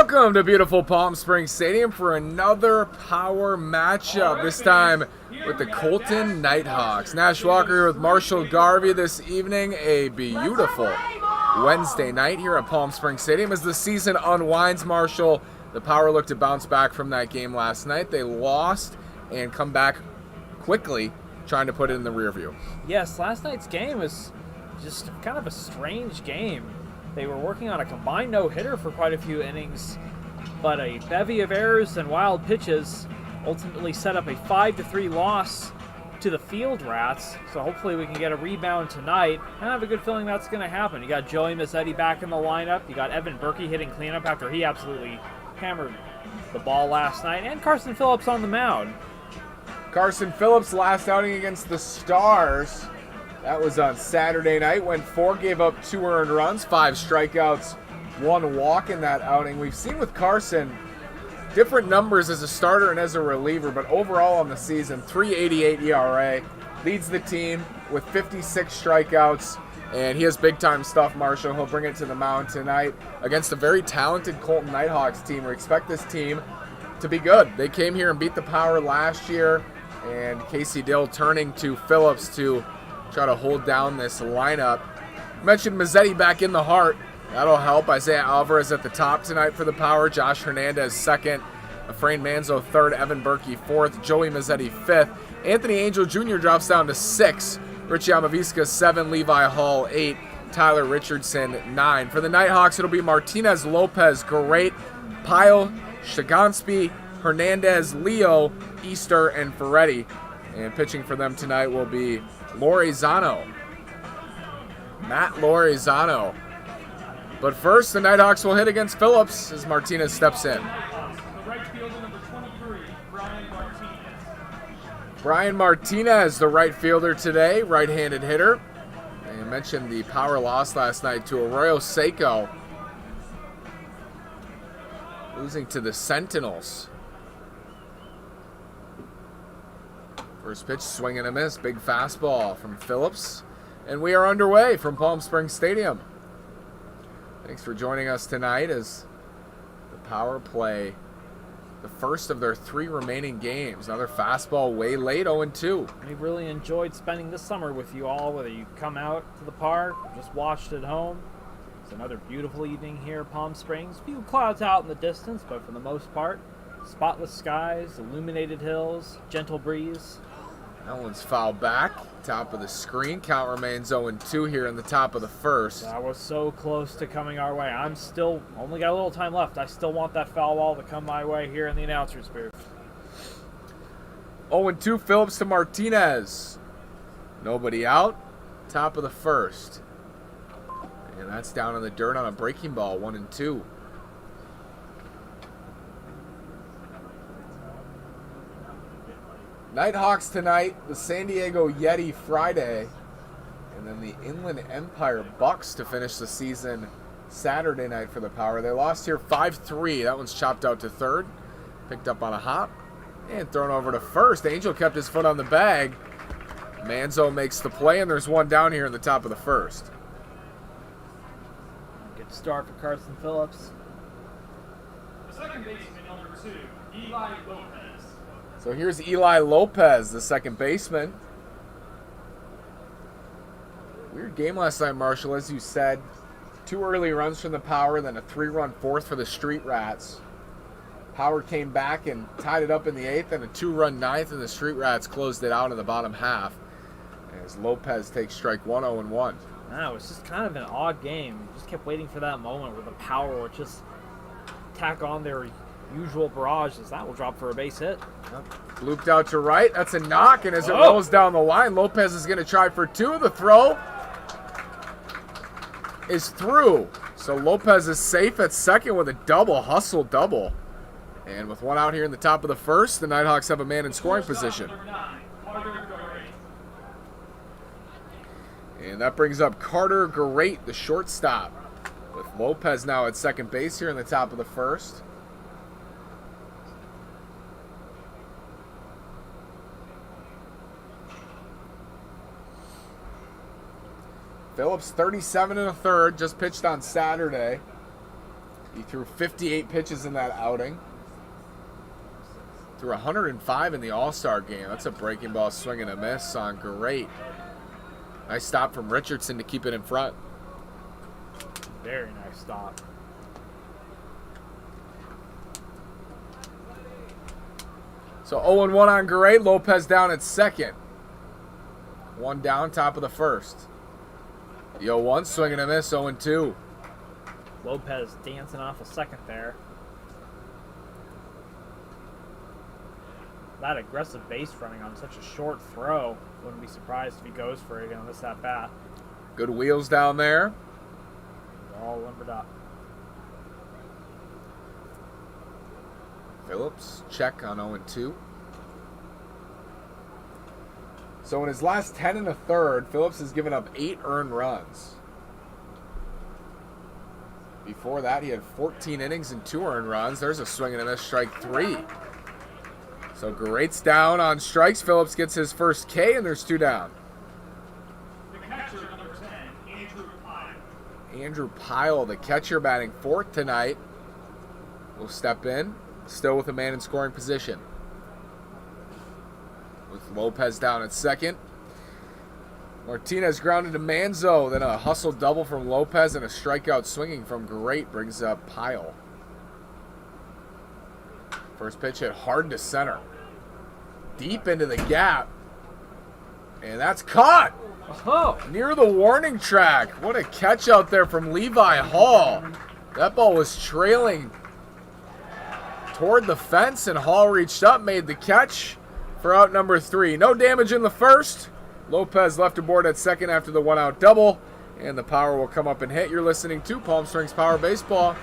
Welcome to beautiful Palm Springs Stadium for another power matchup, this time with the Colton Nighthawks. Nash Walker here with Marshall Garvey this evening. A beautiful Wednesday night here at Palm Springs Stadium as the season unwinds. Marshall, the Power looked to bounce back from that game last night. They lost and come back quickly, trying to put it in the rear view. Yes, last night's game was just kind of a strange game. They were working on a combined no-hitter for quite a few innings, but a bevy of errors and wild pitches ultimately set up a 5-3 loss to the Field Rats. So hopefully we can get a rebound tonight. I have a good feeling that's going to happen. You got Joey Mazzetti back in the lineup. You got Evan Berkey hitting cleanup after he absolutely hammered the ball last night, and Carson Phillips on the mound. Carson Phillips' last outing against the Stars. That was on Saturday night. Went 4, gave up 2 earned runs, 5 strikeouts, 1 walk in that outing. We've seen with Carson different numbers as a starter and as a reliever, but overall on the season, 3.88 ERA, leads the team with 56 strikeouts, and he has big-time stuff, Marshall. He'll bring it to the mound tonight against a very talented Colton Nighthawks team. We expect this team to be good. They came here and beat the Power last year, and Casey Dill turning to Phillips to try to hold down this lineup. Mentioned Mazzetti back in the heart. That'll help. Isaiah Alvarez at the top tonight for the Power. Josh Hernandez second. Efrain Manzo third. Evan Berkey fourth. Joey Mazzetti fifth. Anthony Angel Jr. drops down to 6. Richie Amavisca 7. Levi Hall 8. Tyler Richardson 9. For the Nighthawks, it'll be Martinez, Lopez, Garrett, Pyle, Shagansky, Hernandez, Leo, Easter, and Ferretti. And pitching for them tonight will be Lorenzano. Matt Lorenzano. But first, the Nighthawks will hit against Phillips as Martinez steps in. Brian Martinez, the right fielder today, right-handed hitter. And I mentioned the Power loss last night to Arroyo Seco, losing to the Sentinels. First pitch, swing and a miss. Big fastball from Phillips. And we are underway from Palm Springs Stadium. Thanks for joining us tonight as the Power play the first of their 3 remaining games. Another fastball way late, 0-2. We really enjoyed spending this summer with you all, whether you come out to the park or just watched at home. It's another beautiful evening here at Palm Springs. A few clouds out in the distance, but for the most part, spotless skies, illuminated hills, gentle breeze. That one's fouled back. Top of the screen. Count remains 0-2 here in the top of the first. That was so close to coming our way. I'm still only got a little time left. I still want that foul ball to come my way here in the announcer's booth. 0-2 Phillips to Martinez. Nobody out. Top of the first. And that's down in the dirt on a breaking ball. 1-2. Nighthawks tonight, the San Diego Yeti Friday, and then the Inland Empire Bucks to finish the season Saturday night for the Power. They lost here 5-3. That one's chopped out to third, picked up on a hop, and thrown over to first. Angel kept his foot on the bag. Manzo makes the play, and there's one down here in the top of the first. Good start for Carson Phillips. The second baseman, number 2, Eli Lopez. So here's Eli Lopez, the second baseman. Weird game last night, Marshall, as you said. 2 early runs from the Power, then a 3-run fourth for the Street Rats. Power came back and tied it up in the 8th, and a 2-run 9th, and the Street Rats closed it out in the bottom half as Lopez takes strike 1, 0-1. No, it was just kind of an odd game. We just kept waiting for that moment where the Power would just tack on their usual barrage, as that will drop for a base hit. Looped out to right. That's a knock, and as it rolls down the line, Lopez is going to try for 2. The throw is through. So Lopez is safe at second with a hustle double. And with 1 out here in the top of the first, the Nighthawks have a man in scoring position. And that brings up Carter Garrett, the shortstop, with Lopez now at second base here in the top of the first. Phillips, 37 1/3, just pitched on Saturday. He threw 58 pitches in that outing. Threw 105 in the All-Star game. That's a breaking ball swing and a miss on great. Nice stop from Richardson to keep it in front. Very nice stop. So 0-1 on Garay. Lopez down at second. One down, top of the first. The 0-1, swing and a miss, 0-2. Lopez dancing off a second there. That aggressive base running on such a short throw. Wouldn't be surprised if he goes for it on this at bat. Good wheels down there. They're all limbered up. Phillips, check on 0-2. So in his last 10 and a third, Phillips has given up 8 earned runs. Before that, he had 14 innings and 2 earned runs. There's a swing and a miss, strike 3. So Garrett's down on strikes. Phillips gets his first K, and there's 2 down. The catcher, number 10, Andrew Pyle. Andrew Pyle, the catcher, batting 4th tonight, will step in, still with a man in scoring position. With Lopez down at second. Martinez grounded to Manzo, then a hustle double from Lopez and a strikeout swinging from Garrett brings up Pyle. First pitch hit hard to center. Deep into the gap. And that's caught! Oh, Near the warning track. What a catch out there from Levi Hall. That ball was trailing toward the fence, and Hall reached up, made the catch for out number 3. No damage in the first. Lopez left aboard at second after the 1-out double, and the power will come up and hit. You're listening to Palm Springs Power Baseball.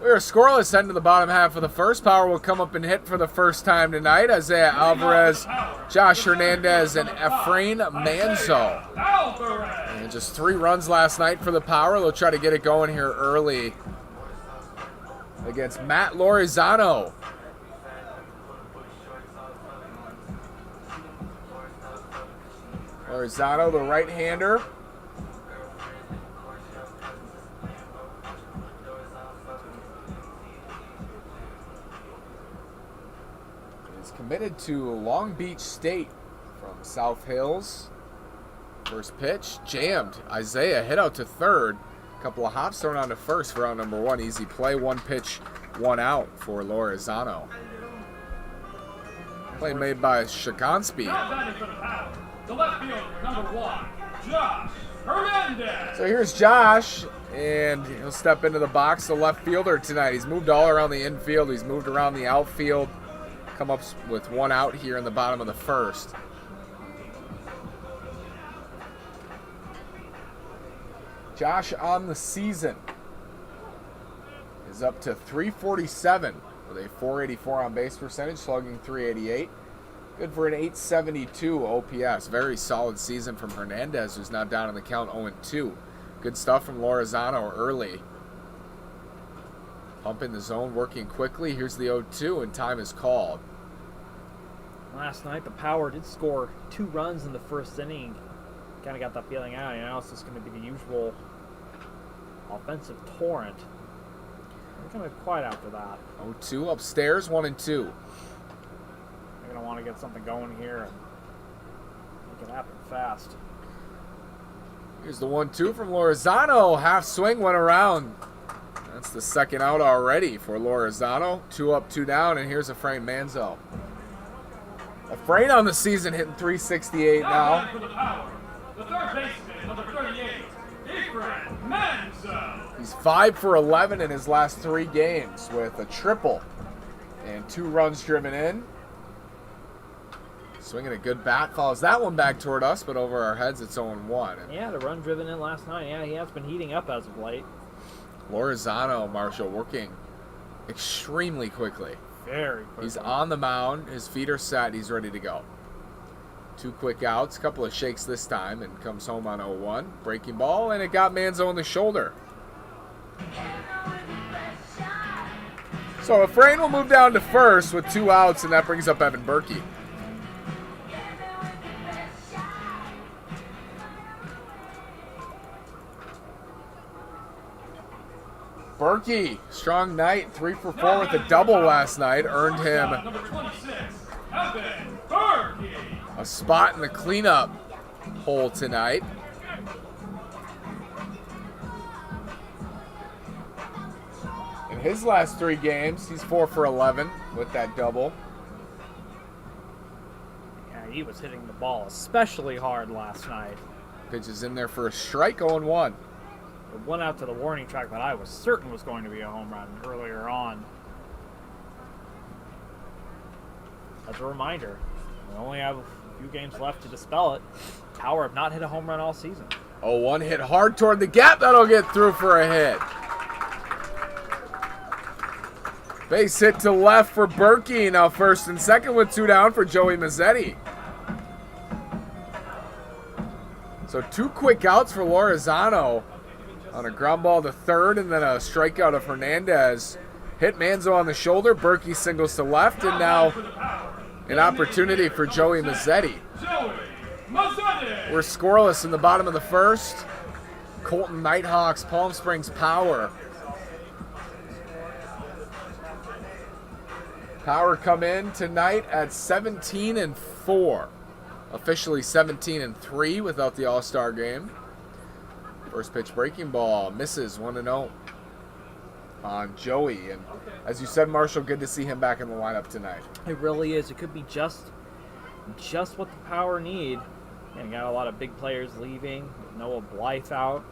We are scoreless heading to the bottom half of the first. Power will come up and hit for the first time tonight. Isaiah Alvarez, Josh Hernandez, and Efrain Manzo. And just 3 runs last night for the Power. They'll try to get it going here early against Matt Lorizano. Lorizano, the right-hander. Committed to Long Beach State from South Hills. First pitch, jammed. Isaiah hit out to third. A couple of hops thrown on to first for out number 1. Easy play, 1 pitch, 1 out for Lorizano. Play made by Shakansky. Now batting for the Power, the left fielder, number 1, Josh Hernandez. So here's Josh, and he'll step into the box, the left fielder tonight. He's moved all around the infield. He's moved around the outfield. Come up with one out here in the bottom of the first. Josh on the season is up to 347 with a 484 on base percentage, slugging 388. Good for an 872 OPS. Very solid season from Hernandez, who's now down in the count 0-2. Good stuff from Lorenzano early. Pumping the zone, working quickly. Here's the 0-2, and time is called. Last night, the Power did score 2 runs in the first inning. Kind of got that feeling out. Now it's just going to be the usual offensive torrent. We're kind of quiet after that. 0-2 upstairs, 1-2. They're going to want to get something going here and make it happen fast. Here's the 1-2 from Lorenzano. Half swing went around. That's the second out already for Lorenzano. 2 up, 2 down, and here's Efrain Manzo. Efrain on the season hitting 368 now. For the Power, the third baseman, number 38, Efrain Manzo. He's 5 for 11 in his last 3 games with a triple and 2 runs driven in. Swinging a good bat, follows that one back toward us, but over our heads it's 0-1. Yeah, the run driven in last night. Yeah, he has been heating up as of late. Lorenzano, Marshall, working extremely quickly. Very quickly. He's on the mound, his feet are set, he's ready to go. 2 quick outs, couple of shakes this time, and comes home on 0-1. Breaking ball, and it got Manzo in the shoulder. So Efrain will move down to first with 2 outs, and that brings up Evan Berkey. Berkey, strong night, 3 for 4 with a double last night, earned him Number 26, Evan Berkey. a spot in the cleanup hole tonight. In his last 3 games, he's 4 for 11 with that double. Yeah, he was hitting the ball especially hard last night. Pitches in there for a strike, 0-1. It went out to the warning track that I was certain was going to be a home run earlier on. As a reminder, we only have a few games left to dispel it. Power have not hit a home run all season. 0-1 hit hard toward the gap. That'll get through for a hit. Base hit to left for Berkey. Now first and second with 2 down for Joey Mazzetti. So 2 quick outs for Lorenzano on a ground ball to third, and then a strikeout of Hernandez. Hit Manzo on the shoulder. Berkey singles to left, and now an opportunity for Joey Mazzetti. We're scoreless in the bottom of the first. Colton Nighthawks, Palm Springs Power. Power come in tonight at 17-4. Officially 17-3 without the All-Star game. First pitch breaking ball misses 1-0 on Joey. And as you said, Marshall, good to see him back in the lineup tonight. It really is. It could be just what the Power need. And got a lot of big players leaving. Noah Blythe out.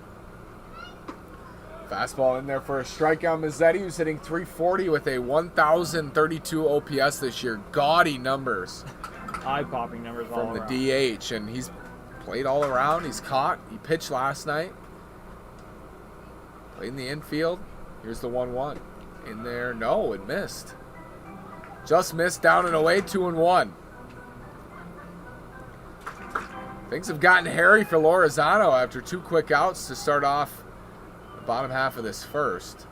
Fastball in there for a strikeout. Mazzetti, who's hitting 340 with a 1,032 OPS this year. Gaudy numbers. Eye-popping numbers all from around. the DH. And he's played all around. He's caught. He pitched last night. Played in the infield. Here's the 1-1. In there. No, it missed. Just missed, down and away, 2-1. Things have gotten hairy for Lorenzano after 2 quick outs to start off the bottom half of this first.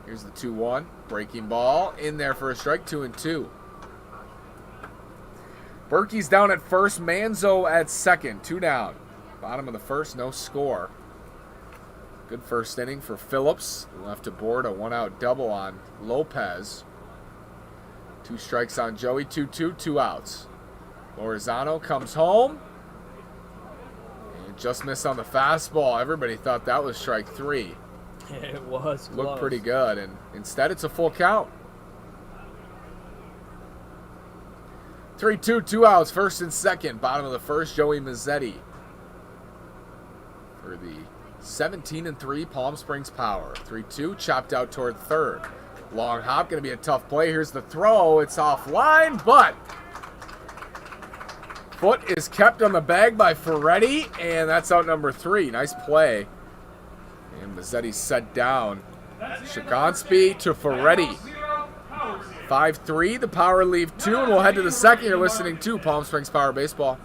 Here's the 2-1. Breaking ball. In there for a strike, 2-2. Berkey's down at first. Manzo at second. 2 down. Bottom of the first, no score. Good first inning for Phillips. Left aboard a 1-out double on Lopez. 2 strikes on Joey. 2-2, 2 outs. Lorenzano comes home. And just missed on the fastball. Everybody thought that was strike 3. It was close. Looked pretty good, and instead it's a full count. 3-2, 2 outs, first and second. Bottom of the first, Joey Mazzetti for the 17-3 Palm Springs Power. 3-2, chopped out toward third. Long hop, going to be a tough play. Here's the throw. It's offline, but foot is kept on the bag by Ferretti, and that's out number 3. Nice play. And Mazzetti's set down. Shigansky to Ferretti. 5-3, the Power leave 2, and we'll head to the second. You're listening to Palm Springs Power Baseball.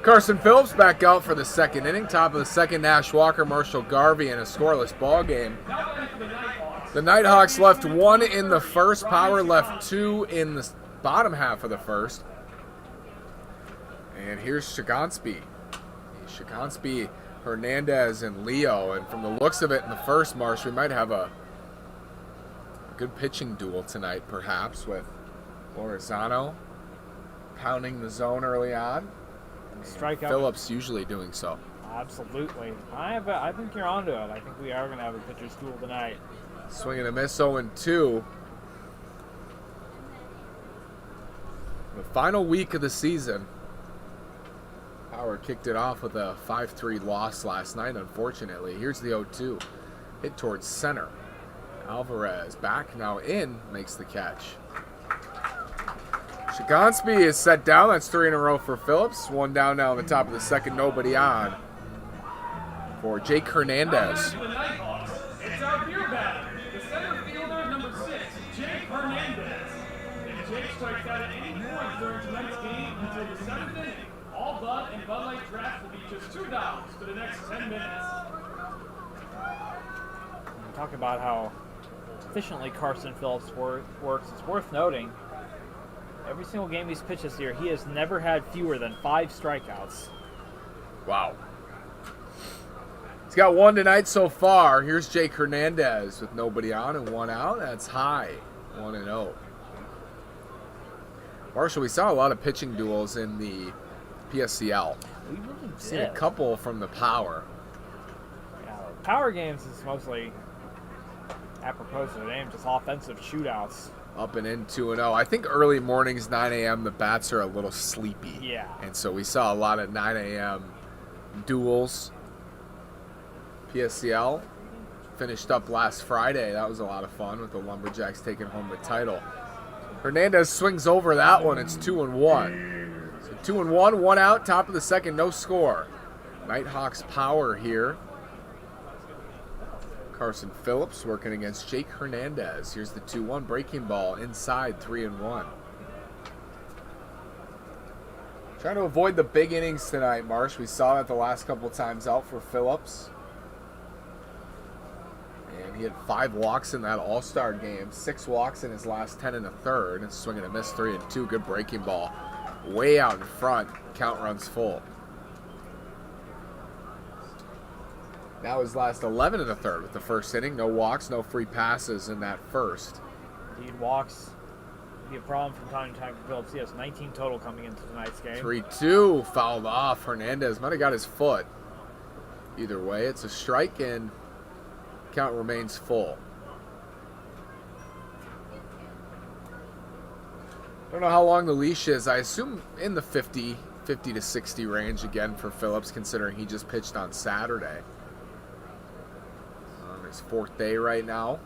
Carson Phillips back out for the second inning. Top of the second, Nash Walker, Marshall Garvey in a scoreless ball game. The Nighthawks left 1 in the first. Power left 2 in the bottom half of the first. And here's Shigansky. Hernandez, and Leo. And from the looks of it in the first, Marsh, we might have a good pitching duel tonight, perhaps, with Lorenzano pounding the zone early on. Strikeout. Phillips usually doing so. Absolutely. I think you're onto it. I think we are going to have a pitcher's duel tonight. Swing and a miss, 0-2. The final week of the season. Power kicked it off with a 5-3 loss last night, unfortunately. Here's the 0-2. Hit towards center. Alvarez back, now in, makes the catch. Shigansky is set down. That's 3 in a row for Phillips. 1 down now on the top of the second. Nobody on for Jake Hernandez. It's our beer battle. The center fielder, number 6, Jake Hernandez. If Jake strikes out at any point during tonight's game until the 7th inning, all Bud and Bud Light drafts will be just $2 for the next 10 minutes. Talk about how efficiently Carson Phillips works. It's worth noting, every single game he's pitched this year, he has never had fewer than 5 strikeouts. Wow. He's got 1 tonight so far. Here's Jake Hernandez with nobody on and 1 out. That's high. 1-0. Marshall, we saw a lot of pitching duels in the PSCL. We really did. Seen a couple from the Power. Yeah, Power games is mostly, apropos to the name, just offensive shootouts. Up and in 2-0. I think early mornings, 9 a.m., the bats are a little sleepy. Yeah. And so we saw a lot of 9 a.m. duels. PSCL finished up last Friday. That was a lot of fun with the Lumberjacks taking home the title. Hernandez swings over that one. It's 2-1. So 2-1, 1 out, top of the second, no score. Nighthawks Power here. Carson Phillips working against Jake Hernandez. Here's the 2-1 breaking ball inside, 3-1. Trying to avoid the big innings tonight, Marsh. We saw that the last couple times out for Phillips. And he had 5 walks in that All-Star game. 6 walks in his last 10 and a third. And swinging a miss, 3-2. Good breaking ball. Way out in front. Count runs full. Now his last 11 and a third with the first inning. No walks, no free passes in that first. Indeed, walks be a problem from time to time for Phillips. He has 19 total coming into tonight's game. 3-2, fouled off. Hernandez might have got his foot. Either way, it's a strike and count remains full. I don't know how long the leash is. I assume in the 50 to 60 range again for Phillips, considering he just pitched on Saturday. On his 4th day right now.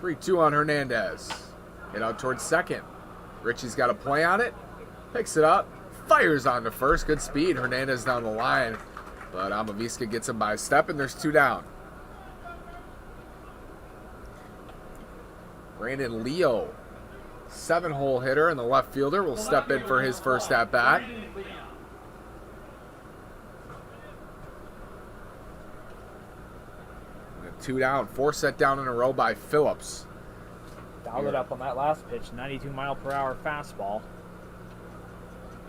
3-2 on Hernandez. Hit out towards second. Richie's got a play on it. Picks it up. Fires on to first. Good speed. Hernandez down the line. But Amaviska gets him by a step, and there's 2 down. Brandon Leo, 7-hole hitter, and the left fielder will step in for his first at-bat. 2 down. 4 set down in a row by Phillips. Dialed it up on that last pitch. 92-mile-per-hour fastball.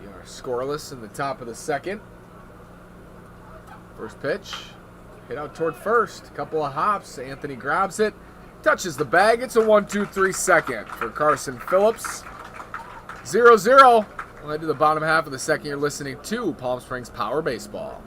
We are scoreless in the top of the 2nd. First pitch. Hit out toward first. A couple of hops. Anthony grabs it. Touches the bag. It's a 1-2-3 second for Carson Phillips. 0-0. We'll head to the bottom half of the 2nd. You're listening to Palm Springs Power Baseball.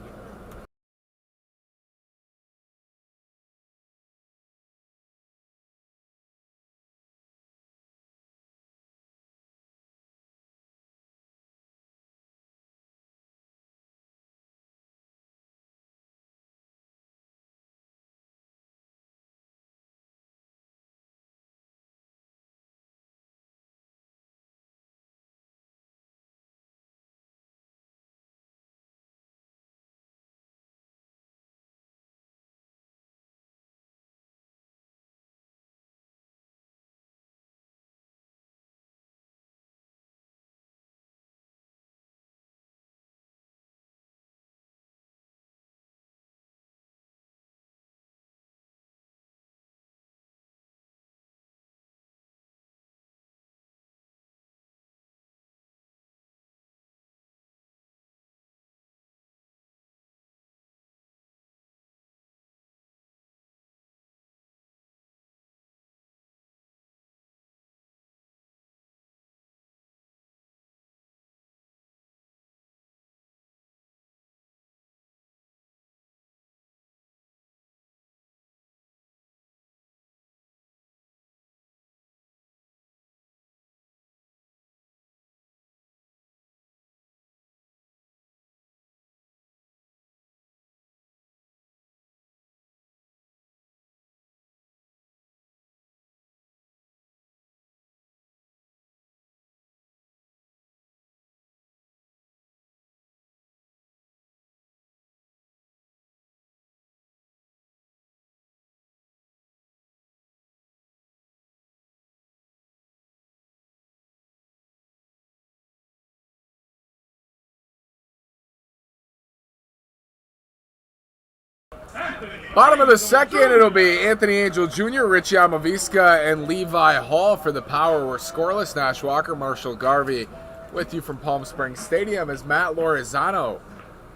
Bottom of the 2nd, it'll be Anthony Angel Jr., Richie Amaviska, and Levi Hall for the Power. We're scoreless. Nash Walker, Marshall Garvey with you from Palm Springs Stadium as Matt Lorenzano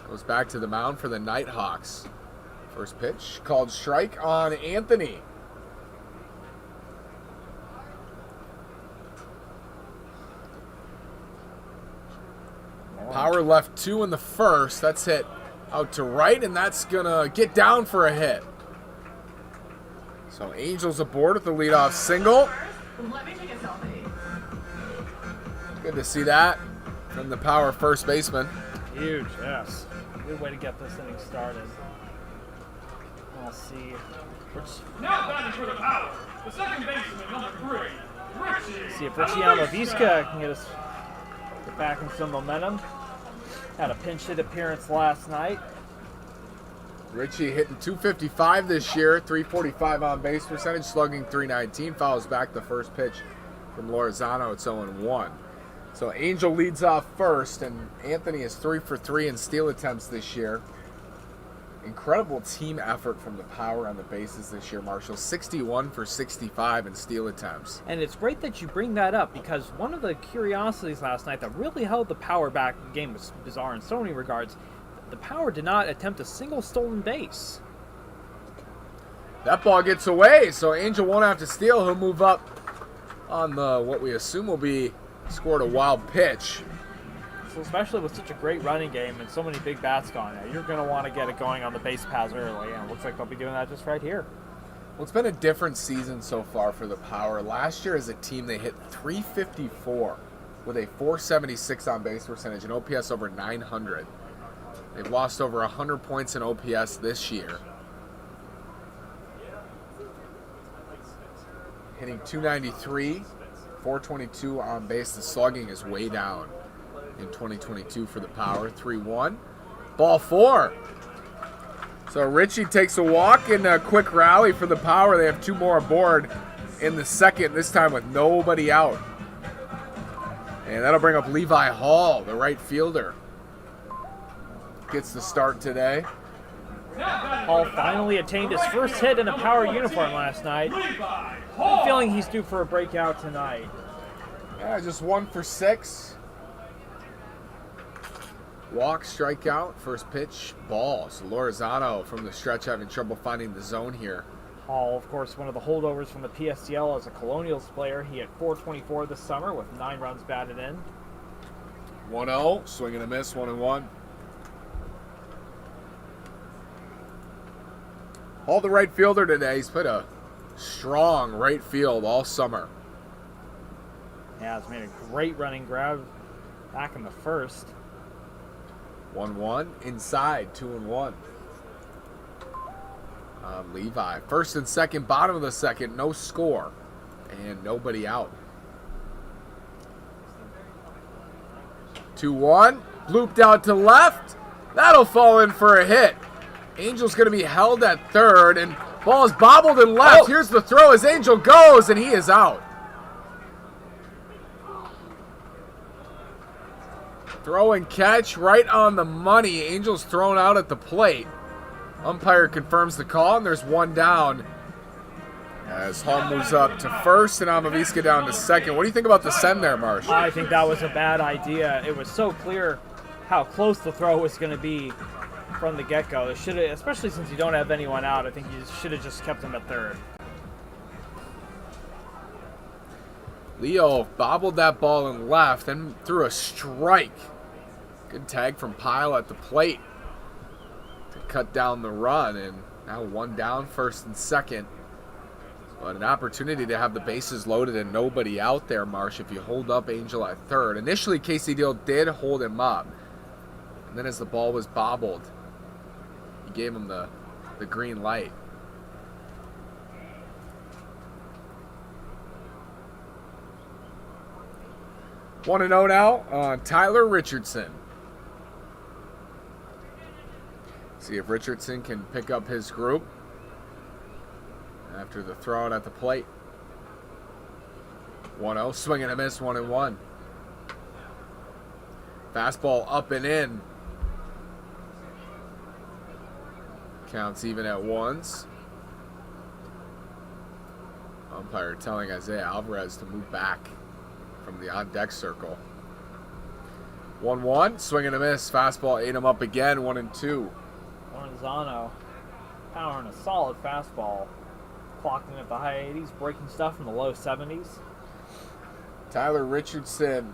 goes back to the mound for the Nighthawks. First pitch called strike on Anthony. Power left 2 in the first. That's hit out to right, and that's going to get down for a hit. So Angels aboard with the leadoff single. Let me take a selfie. Good to see that from the Power first baseman. Huge, yes. Good way to get this inning started. I'll see. Now batting for the Power, the second baseman, number 3, Richie. See if Richie Amaviska can get back in some momentum. Had a pinch hit appearance last night. Richie hitting .255 this year, .345 on base percentage, slugging .319. Fouls back the first pitch from Lorenzano. It's 0-1. So Angel leads off first, and Anthony is 3 for 3 in steal attempts this year. Incredible team effort from the Power on the bases this year, Marshall. 61 for 65 in steal attempts. And it's great that you bring that up, because one of the curiosities last night that really held the Power back, the game was bizarre in so many regards, the Power did not attempt a single stolen base. That ball gets away, so Angel won't have to steal. He'll move up on the what we assume will be scored a wild pitch. So especially with such a great running game and so many big bats going there, you're going to want to get it going on the base paths early, and it looks like they'll be doing that just right here. Well, it's been a different season so far for the Power. Last year as a team, they hit 354 with a 476 on base percentage and OPS over 900. They've lost over 100 points in OPS this year. Hitting 293, 422 on base. The slugging is way down in 2022 for the Power. 3-1. Ball 4. So Richie takes a walk and a quick rally for the Power. They have 2 more aboard in the second, this time with nobody out. And that'll bring up Levi Hall, the right fielder. Gets the start today. Hall finally attained his first hit in a Power uniform last night. I'm feeling he's due for a breakout tonight. Yeah, just 1 for 6. Walk, strikeout, first pitch, ball. So Lorazano from the stretch having trouble finding the zone here. Hall, of course, one of the holdovers from the PSTL as a Colonials player. He hit .424 this summer with 9 runs batted in. 1-0, swing and a miss, 1-1. Hall, the right fielder today. He's put a strong right field all summer. Yeah, he's made a great running grab back in the first. 1-1, inside, 2-1. Levi, first and second, bottom of the second, no score, and nobody out. 2-1, looped out to left. That'll fall in for a hit. Angel's going to be held at third, and ball is bobbled and left. Oh. Here's the throw as Angel goes, and he is out. Throw and catch right on the money. Angel's thrown out at the plate. Umpire confirms the call, and there's 1 down as Hall moves up to first and Amavisca down to second. What do you think about the send there, Marsh? I think that was a bad idea. It was so clear how close the throw was going to be from the get-go. It should have, especially since you don't have anyone out, I think you should have just kept him at third. Leo bobbled that ball and left, then threw a strike. Good tag from Pyle at the plate to cut down the run, and now 1 down, first and second. But an opportunity to have the bases loaded and nobody out there, Marsh, if you hold up Angel at third. Initially, Casey Deal did hold him up, and then as the ball was bobbled, he gave him the green light. One and 0 now on Tyler Richardson. See if Richardson can pick up his group after the throw out at the plate. 1-0, swing and a miss, 1-1. Fastball up and in. Counts even at 1s. Umpire telling Isaiah Alvarez to move back from the on-deck circle. 1-1, swing and a miss. Fastball ate him up again, 1-2. Lorenzo powering a solid fastball, clocking at the high 80s, breaking stuff in the low 70s. Tyler Richardson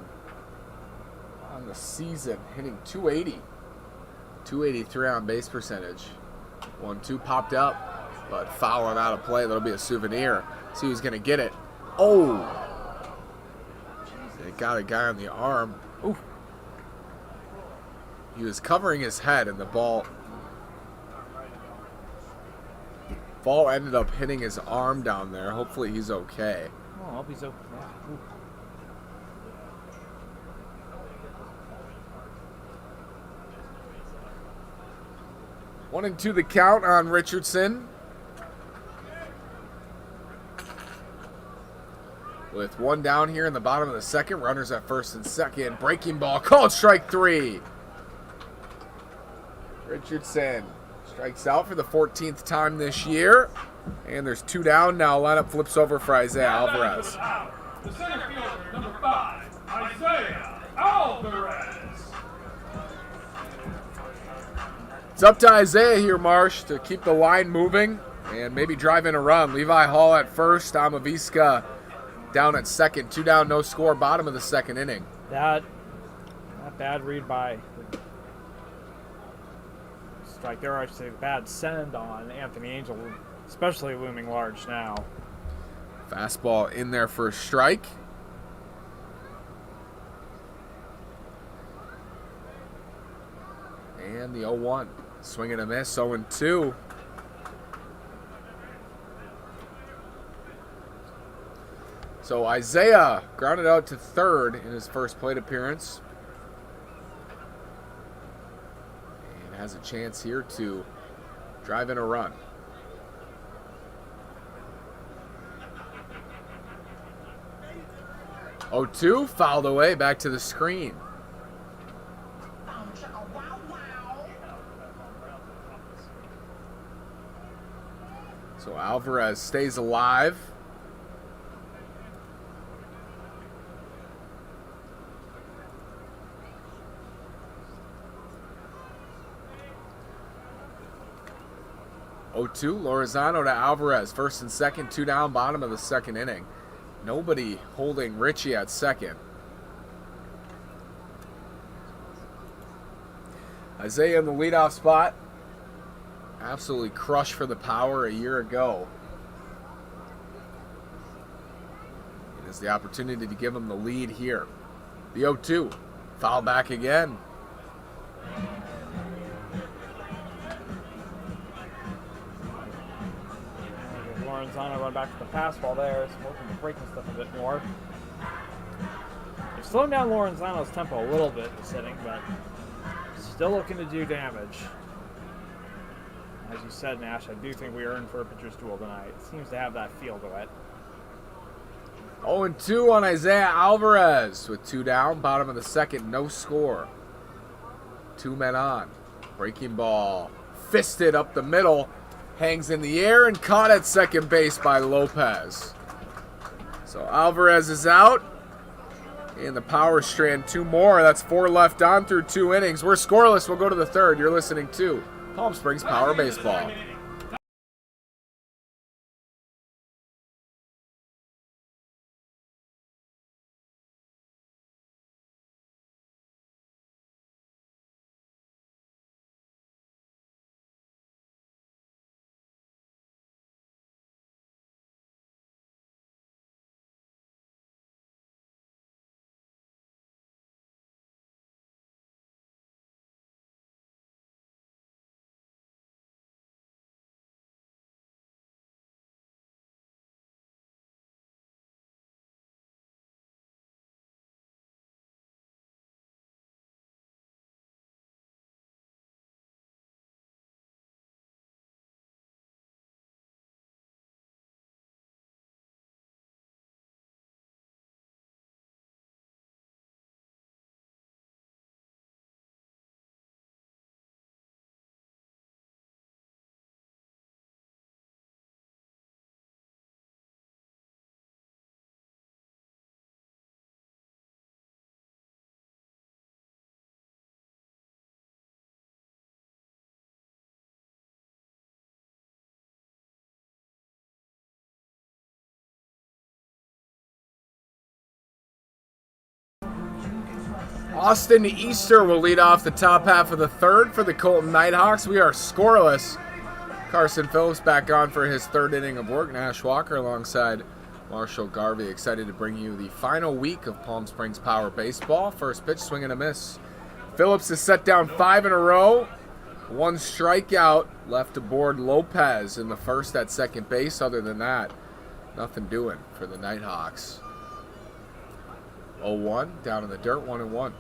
on the season hitting 280, 283 on base percentage. 1-2 popped up, but fouling out of play. That'll be a souvenir. See who's going to get it. Oh! They got a guy on the arm. Ooh. He was covering his head, and the ball ended up hitting his arm down there. Hopefully he's okay. Oh, I hope he's okay. Ooh. One and 2 the count on Richardson. With 1 down here in the bottom of the second, runners at first and second. Breaking ball, called strike 3. Richardson strikes out for the 14th time this year. And there's 2 down now. Lineup flips over for Isaiah Alvarez. The center fielder, number 5, Isaiah Alvarez. It's up to Isaiah here, Marsh, to keep the line moving and maybe drive in a run. Levi Hall at first, Amavisca down at second. 2 down, no score, bottom of the second inning. That bad read by strike there, I should say, bad send on Anthony Angel, especially looming large now. Fastball in there for a strike. And the 0-1. Swing and a miss, 0-2. So Isaiah grounded out to third in his first plate appearance. And has a chance here to drive in a run. 0-2, fouled away, back to the screen. So Alvarez stays alive. Lorenzano to Alvarez. First and second, 2 down, bottom of the second inning. Nobody holding Richie at second. Isaiah in the leadoff spot. Absolutely crushed for the Power a year ago. It is the opportunity to give him the lead here. The 0-2. Foul back again. Lorenzano run back to the fastball there. It's working the breaking stuff a bit more. They've slowed down Lorenzano's tempo a little bit this inning, but still looking to do damage. As you said, Nash, I do think we are in for a pitcher's duel tonight. It seems to have that feel to it. 0-2 on Isaiah Alvarez with 2 down, bottom of the second, no score. 2 men on. Breaking ball, fisted up the middle, hangs in the air and caught at second base by Lopez. So Alvarez is out. And the Power strand 2 more. That's 4 left on through 2 innings. We're scoreless. We'll go to the third. You're listening to Palm Springs Power Baseball. Austin Easter will lead off the top half of the third for the Colton Nighthawks. We are scoreless. Carson Phillips back on for his third inning of work. Nash Walker alongside Marshall Garvey. Excited to bring you the final week of Palm Springs Power Baseball. First pitch, swing and a miss. Phillips has set down 5 in a row. 1 strikeout left aboard Lopez in the first at second base. Other than that, nothing doing for the Nighthawks. 0-1, down in the dirt, 1-1.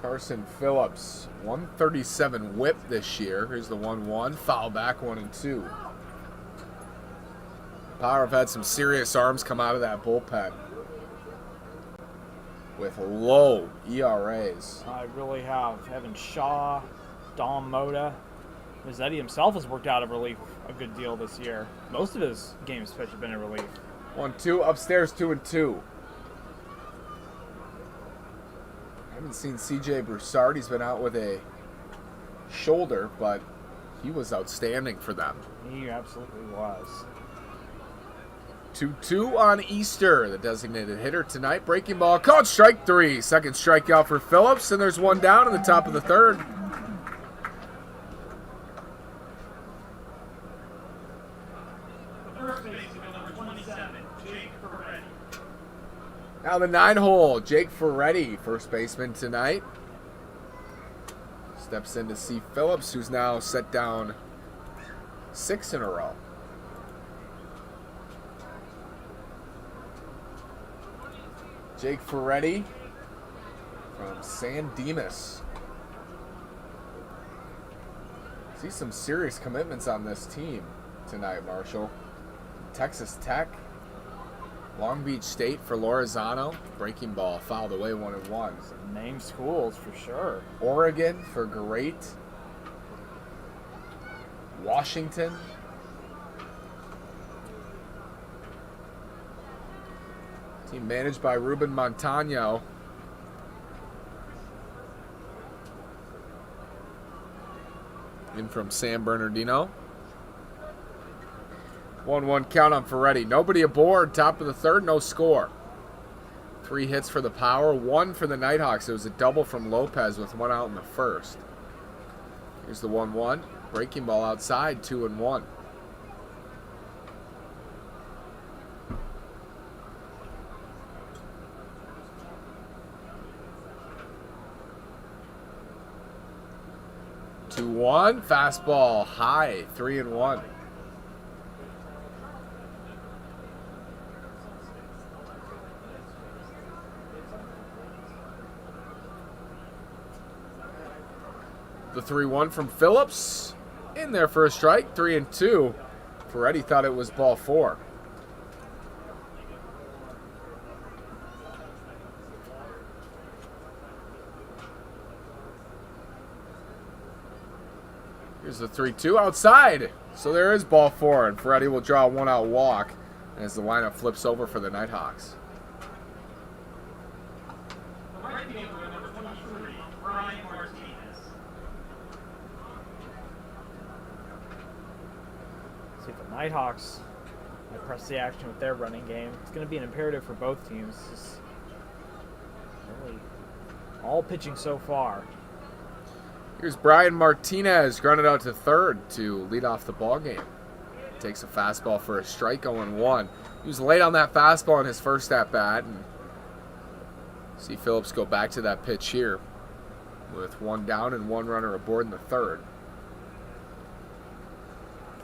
Carson Phillips, 137 whip this year. Here's the 1-1, foul back, 1-2. Power have had some serious arms come out of that bullpen with low ERAs. I really have. Evan Shaw, Dom Moda. Mazzetti himself has worked out of relief a good deal this year. Most of his games pitched have been in relief. 1-2, upstairs 2-2. haven't seen CJ Broussard. He's been out with a shoulder, but he was outstanding for them. He absolutely was. 2-2 on Easter, the designated hitter tonight. Breaking ball called strike 3. Second strikeout for Phillips, and there's one down in the top of the third. The first baseman, number 27, Jake Ferretti. Now the 9-hole, Jake Ferretti, first baseman tonight. Steps in to see Phillips, who's now set down 6 in a row. Jake Ferretti from San Dimas. See some serious commitments on this team tonight, Marshall. Texas Tech, Long Beach State for Lorenzano. Breaking ball fouled away 1-1. Some name schools for sure. Oregon for Great. Washington. Team managed by Ruben Montano. In from San Bernardino. 1-1 count on Ferretti. Nobody aboard. Top of the third, no score. 3 hits for the Power, 1 for the Nighthawks. It was a double from Lopez with 1 out in the first. Here's the 1-1. Breaking ball outside, 2-1. Two-one, fastball high, 3-1. The 3-1 from Phillips in there for a strike, 3-2. Ferretti thought it was ball 4. Here's the 3-2 outside. So there is ball 4, and Ferretti will draw a 1-out walk as the lineup flips over for the Nighthawks. The right fielder, number 23, Brian Martinez. See if the Nighthawks might press the action with their running game. It's going to be an imperative for both teams. It's really all pitching so far. Here's Brian Martinez grounded out to third to lead off the ball game. Takes a fastball for a strike, 0-1. He was late on that fastball in his first at bat, and see Phillips go back to that pitch here with 1 down and 1 runner aboard in the third.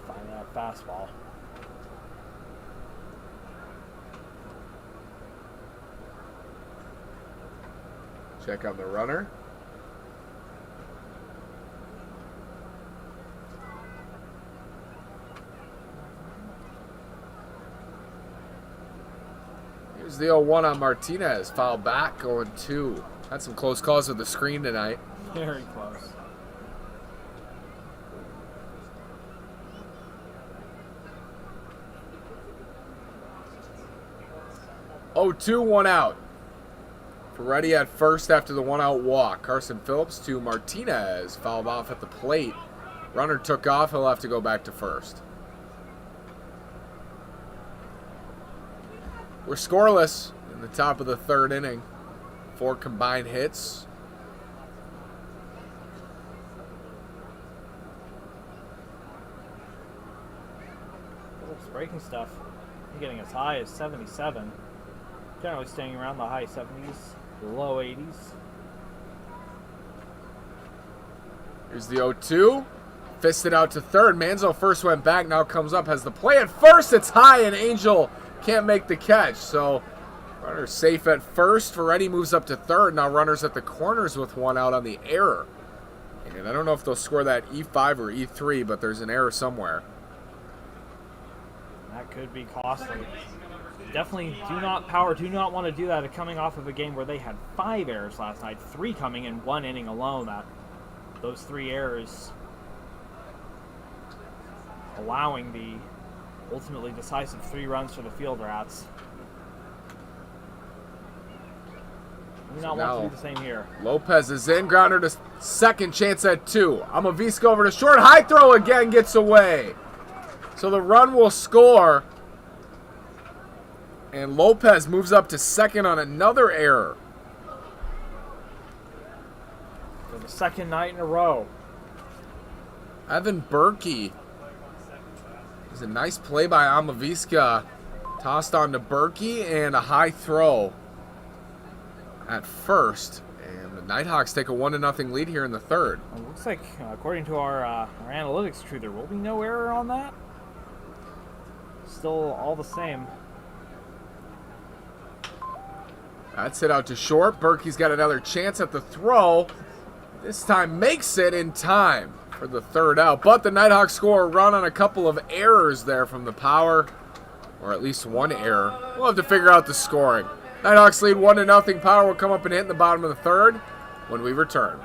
Find that fastball. Check on the runner. Here's the 0-1 on Martinez. Foul back, going 2. Had some close calls with the screen tonight. Very close. Oh, 2, 1 out. Ferretti at first after the 1-out walk. Carson Phillips to Martinez. Fouled off at the plate. Runner took off. He'll have to go back to first. We're scoreless in the top of the third inning. 4 combined hits. Phillips breaking stuff. Getting as high as 77. Generally staying around the high 70s, the low 80s. Here's the 0-2. Fisted out to third. Manzo first went back. Now comes up. Has the play at first. It's high, and Angel can't make the catch. So runner safe at first. Ferretti moves up to third. Now runners at the corners with 1 out on the error. And I don't know if they'll score that E5 or E3, but there's an error somewhere. That could be costly. Definitely do not want to do that coming off of a game where they had 5 errors last night, 3 coming in 1 inning alone. Those 3 errors allowing the ultimately decisive 3 runs for the Field Rats. Do not want to do the same here. Lopez is in, grounder to second, chance at 2. Amaviska over to short, high throw again, gets away. So the run will score. And Lopez moves up to second on another error. For the second night in a row. Evan Berkey. It's a nice play by Amaviska. Tossed on to Berkey and a high throw at first. And the Nighthawks take a 1-0 lead here in the third. It looks like, according to our analytics crew, there will be no error on that. Still all the same. That's hit out to short. Berkey's got another chance at the throw. This time makes it in time for the third out. But the Nighthawks score a run on a couple of errors there from the Power. Or at least one error. We'll have to figure out the scoring. Nighthawks lead 1-0. Power will come up and hit in the bottom of the third when we return.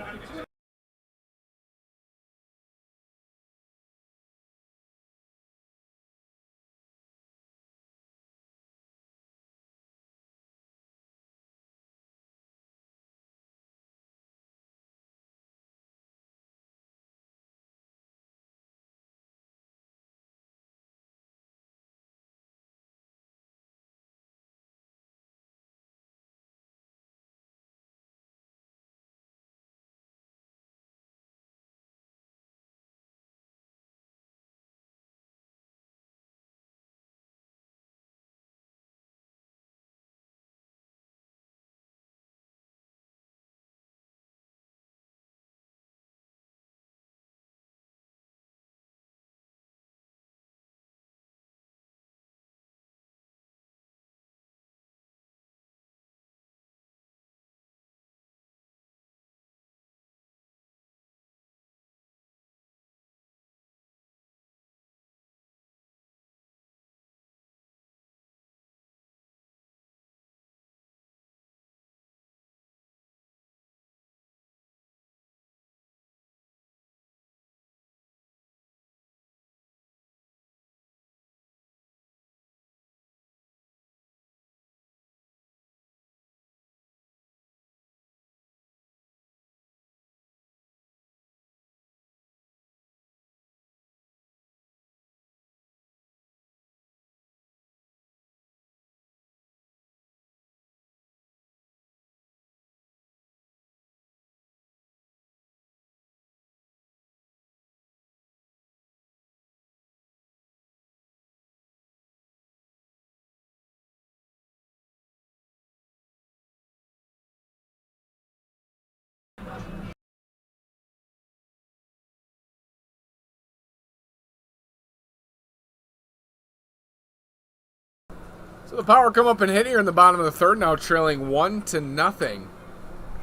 So the Power come up and hit here in the bottom of the third, now trailing 1-0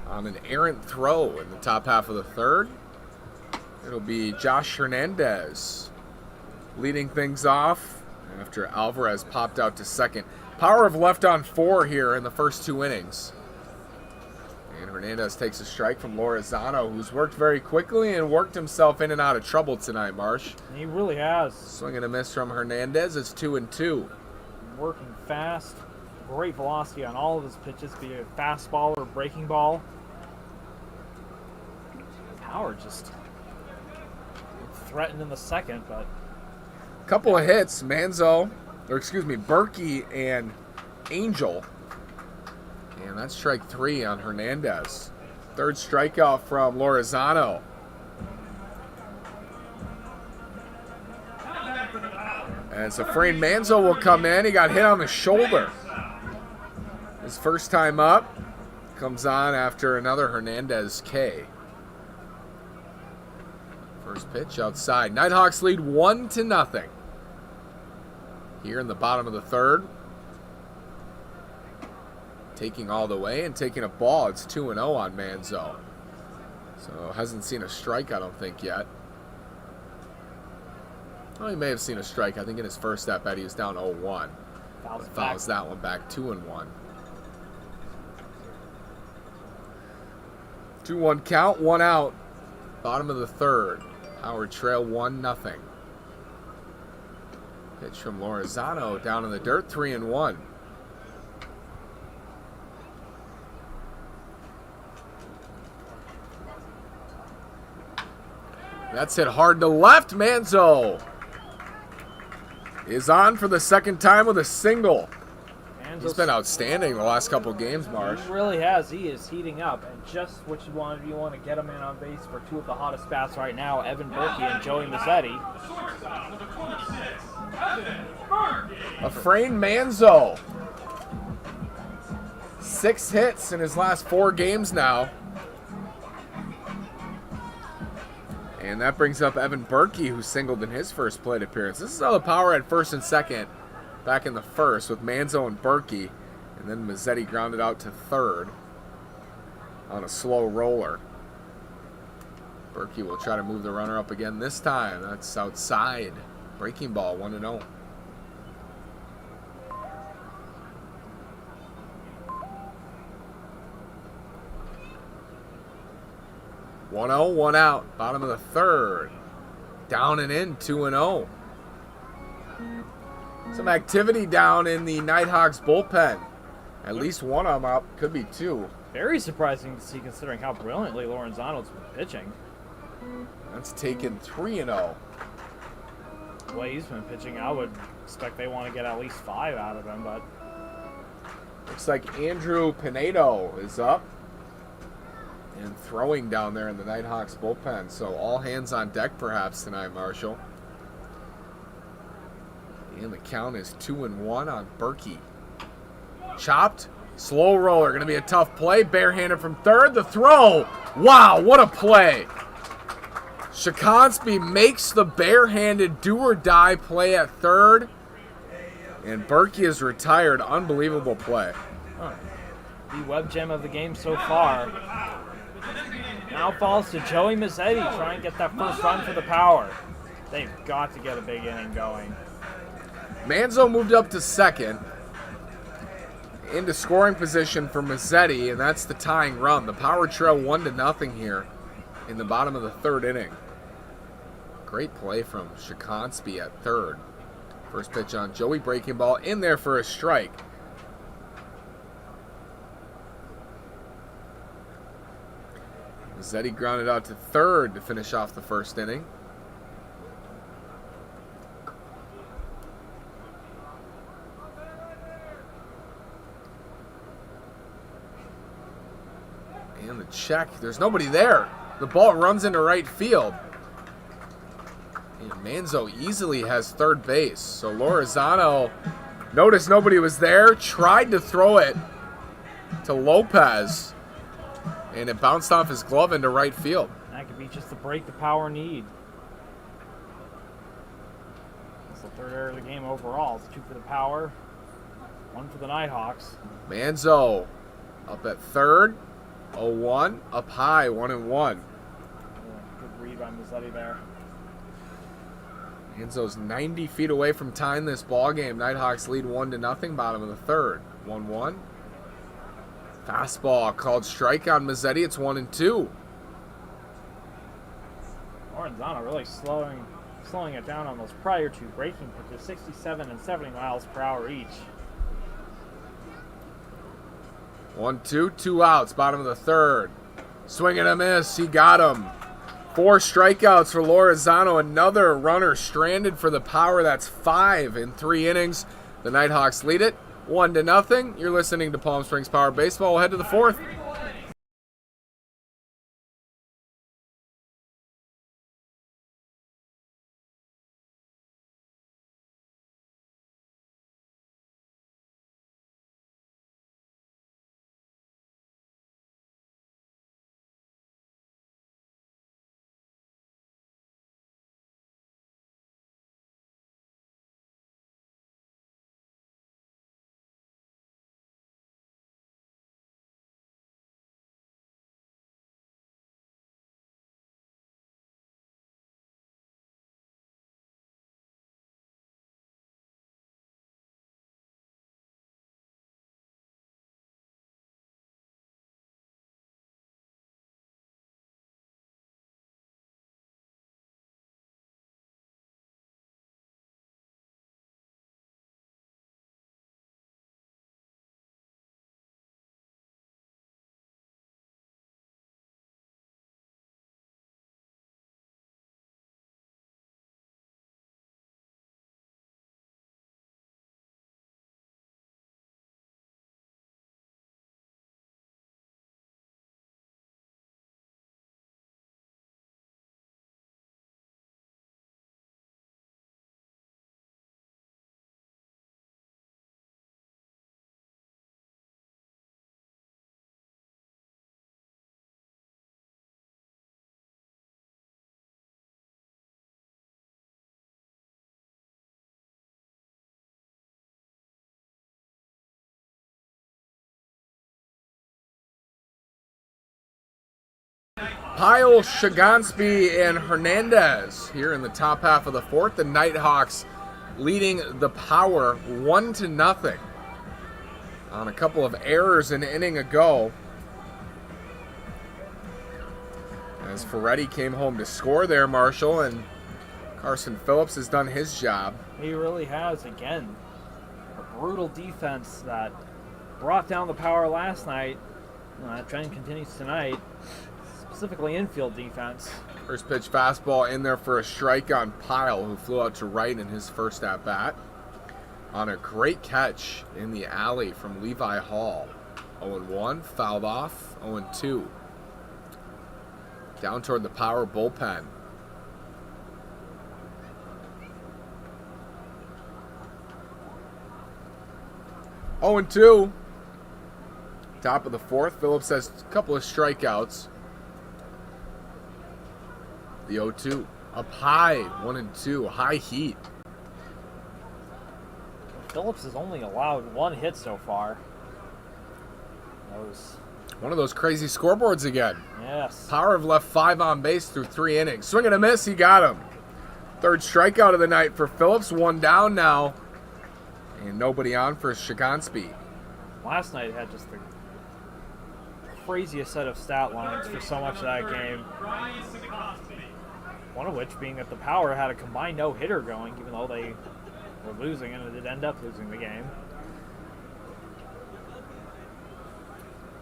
on an errant throw in the top half of the third. It'll be Josh Hernandez leading things off after Alvarez popped out to second. Power have left on 4 here in the first 2 innings. And Hernandez takes a strike from Lorenzano, who's worked very quickly and worked himself in and out of trouble tonight, Marsh. He really has. Swing and a miss from Hernandez. It's 2-2. Working fast, great velocity on all of his pitches, be it a fastball or breaking ball. Power just threatened in the second, but Couple of hits, Berkey and Angel. And that's strike 3 on Hernandez. Third strikeout from Lorenzano. And Efrain Manzo will come in. He got hit on the shoulder. His first time up. Comes on after another Hernandez K. First pitch outside. Nighthawks lead 1-0. Here in the bottom of the third. Taking all the way and taking a ball. It's 2-0 on Manzo. So hasn't seen a strike, I don't think, yet. Well, he may have seen a strike. I think in his first at bat he was down 0-1. Fouls that one back, 2-1. 2-1 count, 1 out. Bottom of the third. Howard trail 1-0. Pitch from Lorenzano down in the dirt, 3-1. That's hit hard to left. Manzo is on for the second time with a single. He's been outstanding the last couple games, Marsh. He really has. He is heating up, and just what you want to get him in on base for two of the hottest bats right now, Evan Berkey and Joey Mazzetti. Efrain Manzo. 6 hits in his last 4 games now. And that brings up Evan Berkey, who singled in his first plate appearance. This is how the Power had first and second back in the first with Manzo and Berkey. And then Mazzetti grounded out to third on a slow roller. Berkey will try to move the runner up again this time. That's outside. Breaking ball, 1-0. One 0, 1 out. Bottom of the third. Down and in, 2-0. Some activity down in the Nighthawks bullpen. At least one of them up. Could be 2. Very surprising to see considering how brilliantly Lorenzano's been pitching. That's taken 3-0. The way he's been pitching, I would expect they want to get at least 5 out of him, but Looks like Andrew Pinedo is up and throwing down there in the Nighthawks bullpen. So all hands on deck perhaps tonight, Marshall. And the count is 2-1 on Berkey. Chopped. Slow roller. Going to be a tough play. Barehanded from third. The throw. Wow, what a play. Shakonsky makes the barehanded do-or-die play at third. And Berkey is retired. Unbelievable play. the web gem of the game so far. Now falls to Joey Mazzetti, try and get that first run for the Power. They've got to get a big inning going. Manzo moved up to second into scoring position for Mazzetti, and that's the tying run. The Power trail 1-0 here in the bottom of the third inning. Great play from Shakonsky at third. First pitch on Joey, breaking ball in there for a strike. Mazzetti grounded out to third to finish off the first inning. And the check, there's nobody there. The ball runs into right field. And Manzo easily has third base. So Lorenzano noticed nobody was there, tried to throw it to Lopez, and it bounced off his glove into right field. That could be just the break the Power need. It's the third error of the game overall. It's 2 for the Power, 1 for the Nighthawks. Manzo up at third, 0-1, up high, 1-1. Good read by Mazzetti there. Manzo's 90 feet away from tying this ball game. Nighthawks lead 1-0, bottom of the third. 1-1. Fastball called strike on Mazzetti. It's 1-2. Lorenzano really slowing it down on those prior 2 breaking pitches, 67 and 70 miles per hour each. 1-2, 2 outs, bottom of the third. Swing and a miss. He got him. 4 strikeouts for Lorenzano. Another runner stranded for the Power. That's 5 in 3 innings. The Nighthawks lead it 1-0. You're listening to Palm Springs Power Baseball. We'll head to the 4th. Pyle, Shagansby, and Hernandez here in the top half of the fourth. The Nighthawks leading the Power 1-0 on a couple of errors an inning ago. As Ferretti came home to score there, Marshall, and Carson Phillips has done his job. He really has, again. A brutal defense that brought down the Power last night. That trend continues tonight, specifically infield defense. First pitch fastball in there for a strike on Pyle, who flew out to right in his first at-bat. On a great catch in the alley from Levi Hall. 0-1, fouled off, 0-2. Down toward the Power bullpen. Oh, and 2. Top of the fourth. Phillips has a couple of strikeouts. The 0-2. Up high. 1-2. High heat. Phillips has only allowed 1 hit so far. One of those crazy scoreboards again. Yes. Power have left 5 on base through 3 innings. Swing and a miss. He got him. Third strikeout of the night for Phillips. 1 down now. And nobody on for Shagansby. Last night had just the craziest set of stat lines for so much of that game. One of which being that the Power had a combined no-hitter going, even though they were losing, and it did end up losing the game.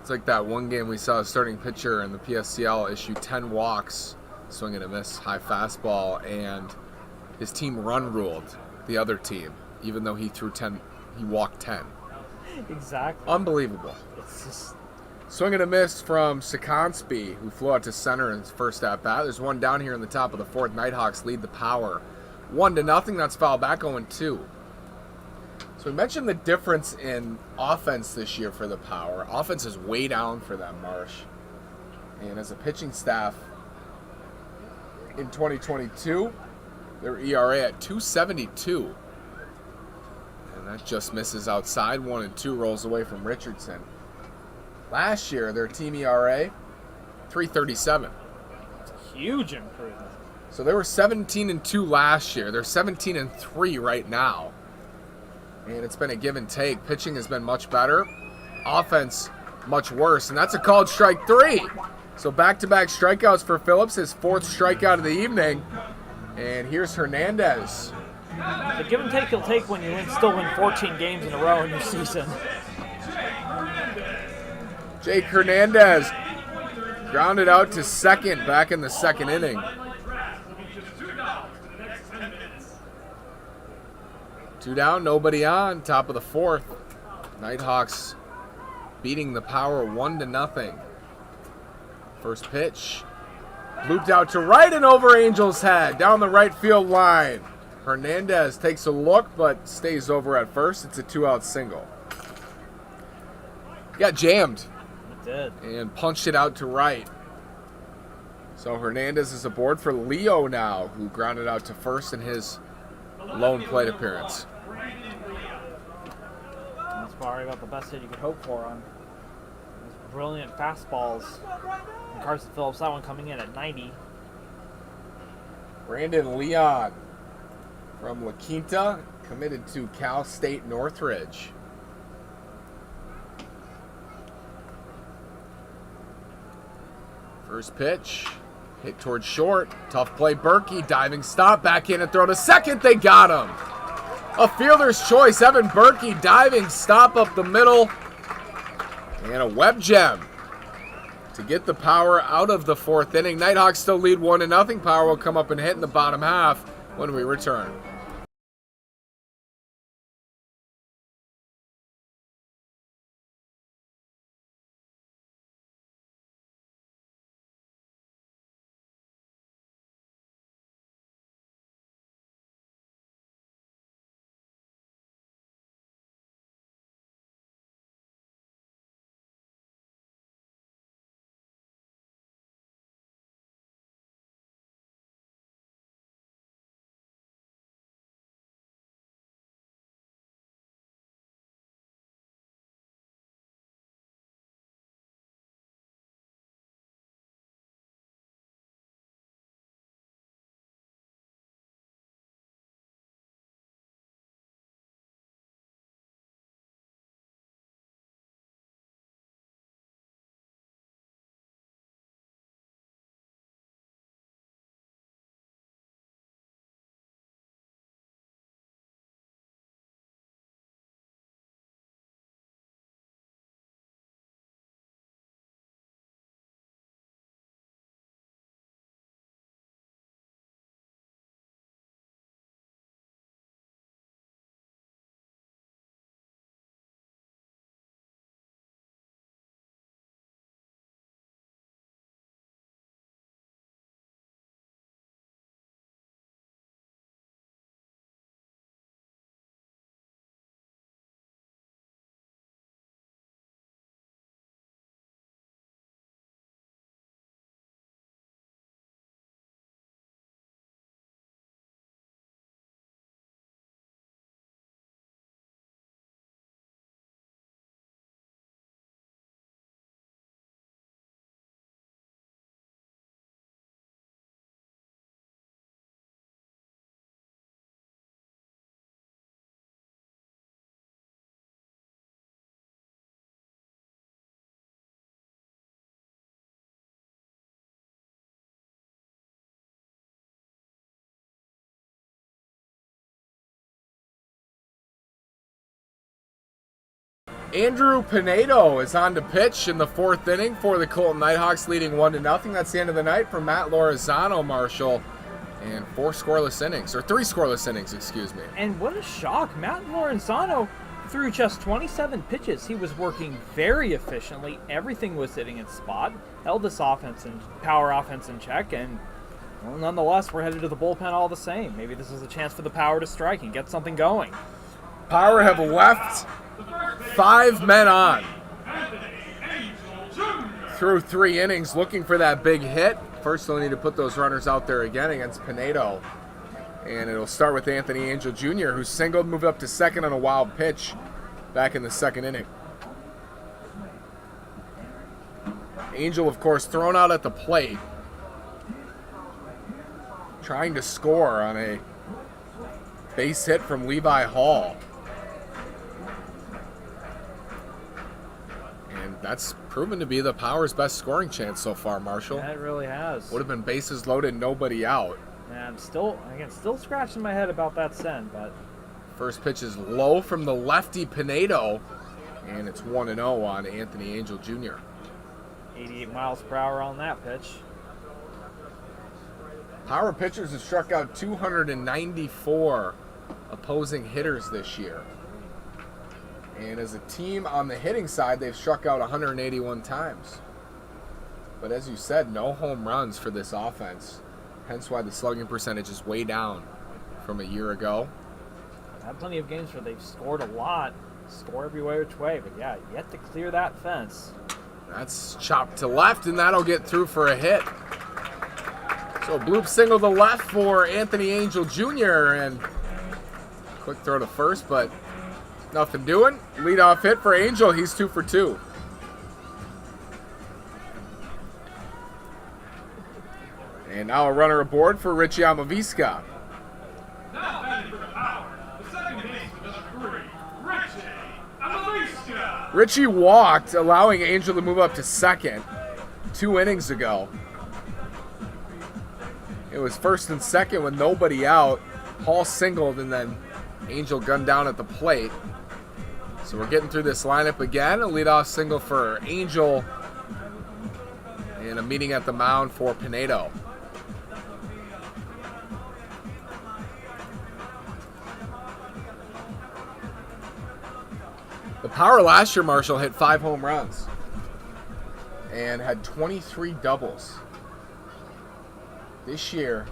It's like that one game we saw a starting pitcher in the PSCL issue 10 walks, swing and a miss, high fastball, and his team run ruled the other team, even though he threw 10, he walked 10. Exactly. Unbelievable. It's just Swing and a miss from Sikansky, who flew out to center in his first at-bat. There's one down here in the top of the fourth. Nighthawks lead the Power 1-0. That's foul back 0-2. So we mentioned the difference in offense this year for the Power. Offense is way down for them, Marsh. And as a pitching staff in 2022, their ERA at 2.72. And that just misses outside. 1-2 rolls away from Richardson. Last year, their team ERA, 3.37. it's a huge improvement. So they were 17-2 last year. They're 17-3 right now. And it's been a give and take. Pitching has been much better. Offense, much worse. And that's a called strike 3. So back-to-back strikeouts for Phillips, his 4th strikeout of the evening. And here's Hernandez. The give and take you'll take when you still win 14 games in a row in your season. Jake Hernandez grounded out to second back in the second inning. 2 down, nobody on, top of the fourth. Nighthawks beating the Power 1-0. First pitch, looped out to right and over Angel's head, down the right field line. Hernandez takes a look but stays over at first. It's a 2-out single. Got jammed. Did. And punched it out to right. So Hernandez is aboard for Leo now, who grounded out to first in his lone plate appearance. That's probably about the best hit you could hope for on these brilliant fastballs. And Carson Phillips, that one coming in at 90. Brandon Leon from La Quinta, committed to Cal State Northridge. First pitch, hit towards short. Tough play, Berkey, diving stop, back in and throw to second. They got him. A fielder's choice, Evan Berkey, diving stop up the middle. And a web gem to get the Power out of the 4th inning. Nighthawks still lead 1-0. Power will come up and hit in the bottom half when we return. Andrew Pinedo is on to pitch in the 4th inning for the Colton Nighthawks, leading 1-0. That's the end of the night for Matt Lorenzano, Marshall. And 3 scoreless innings, excuse me. And what a shock. Matt Lorenzano threw just 27 pitches. He was working very efficiently. Everything was hitting its spot. Held this power offense in check. And well, nonetheless, we're headed to the bullpen all the same. Maybe this is a chance for the Power to strike and get something going. Power have left 5 men on through 3 innings looking for that big hit. First, they'll need to put those runners out there again against Pinedo. And it'll start with Anthony Angel Jr., who singled, moved up to second on a wild pitch back in the 2nd inning. Angel, of course, thrown out at the plate, trying to score on a base hit from Levi Hall. And that's proven to be the Power's best scoring chance so far, Marshall. Yeah, it really has. Would have been bases loaded, nobody out. And I'm still scratching my head about that send, but First pitch is low from the lefty Pinedo, and it's 1-0 on Anthony Angel Jr. 88 miles per hour on that pitch. Power pitchers have struck out 294 opposing hitters this year. And as a team on the hitting side, they've struck out 181 times. But as you said, no home runs for this offense. Hence why the slugging percentage is way down from a year ago. I've had plenty of games where they've scored a lot, score every which way, but yeah, yet to clear that fence. That's chopped to left, and that'll get through for a hit. So bloop single to left for Anthony Angel Jr. and quick throw to first, but nothing doing. Leadoff hit for Angel. He's 2 for 2. And now a runner aboard for Richie Amavisca. Now batting for the Power, the second baseman, number 3, Richie Amavisca. Richie walked, allowing Angel to move up to second 2 innings ago. It was first and second with nobody out. Hall singled, and then Angel gunned down at the plate. So we're getting through this lineup again. A leadoff single for Angel, and a meeting at the mound for Pinedo. The Power last year, Marshall, hit 5 home runs and had 23 doubles. This year,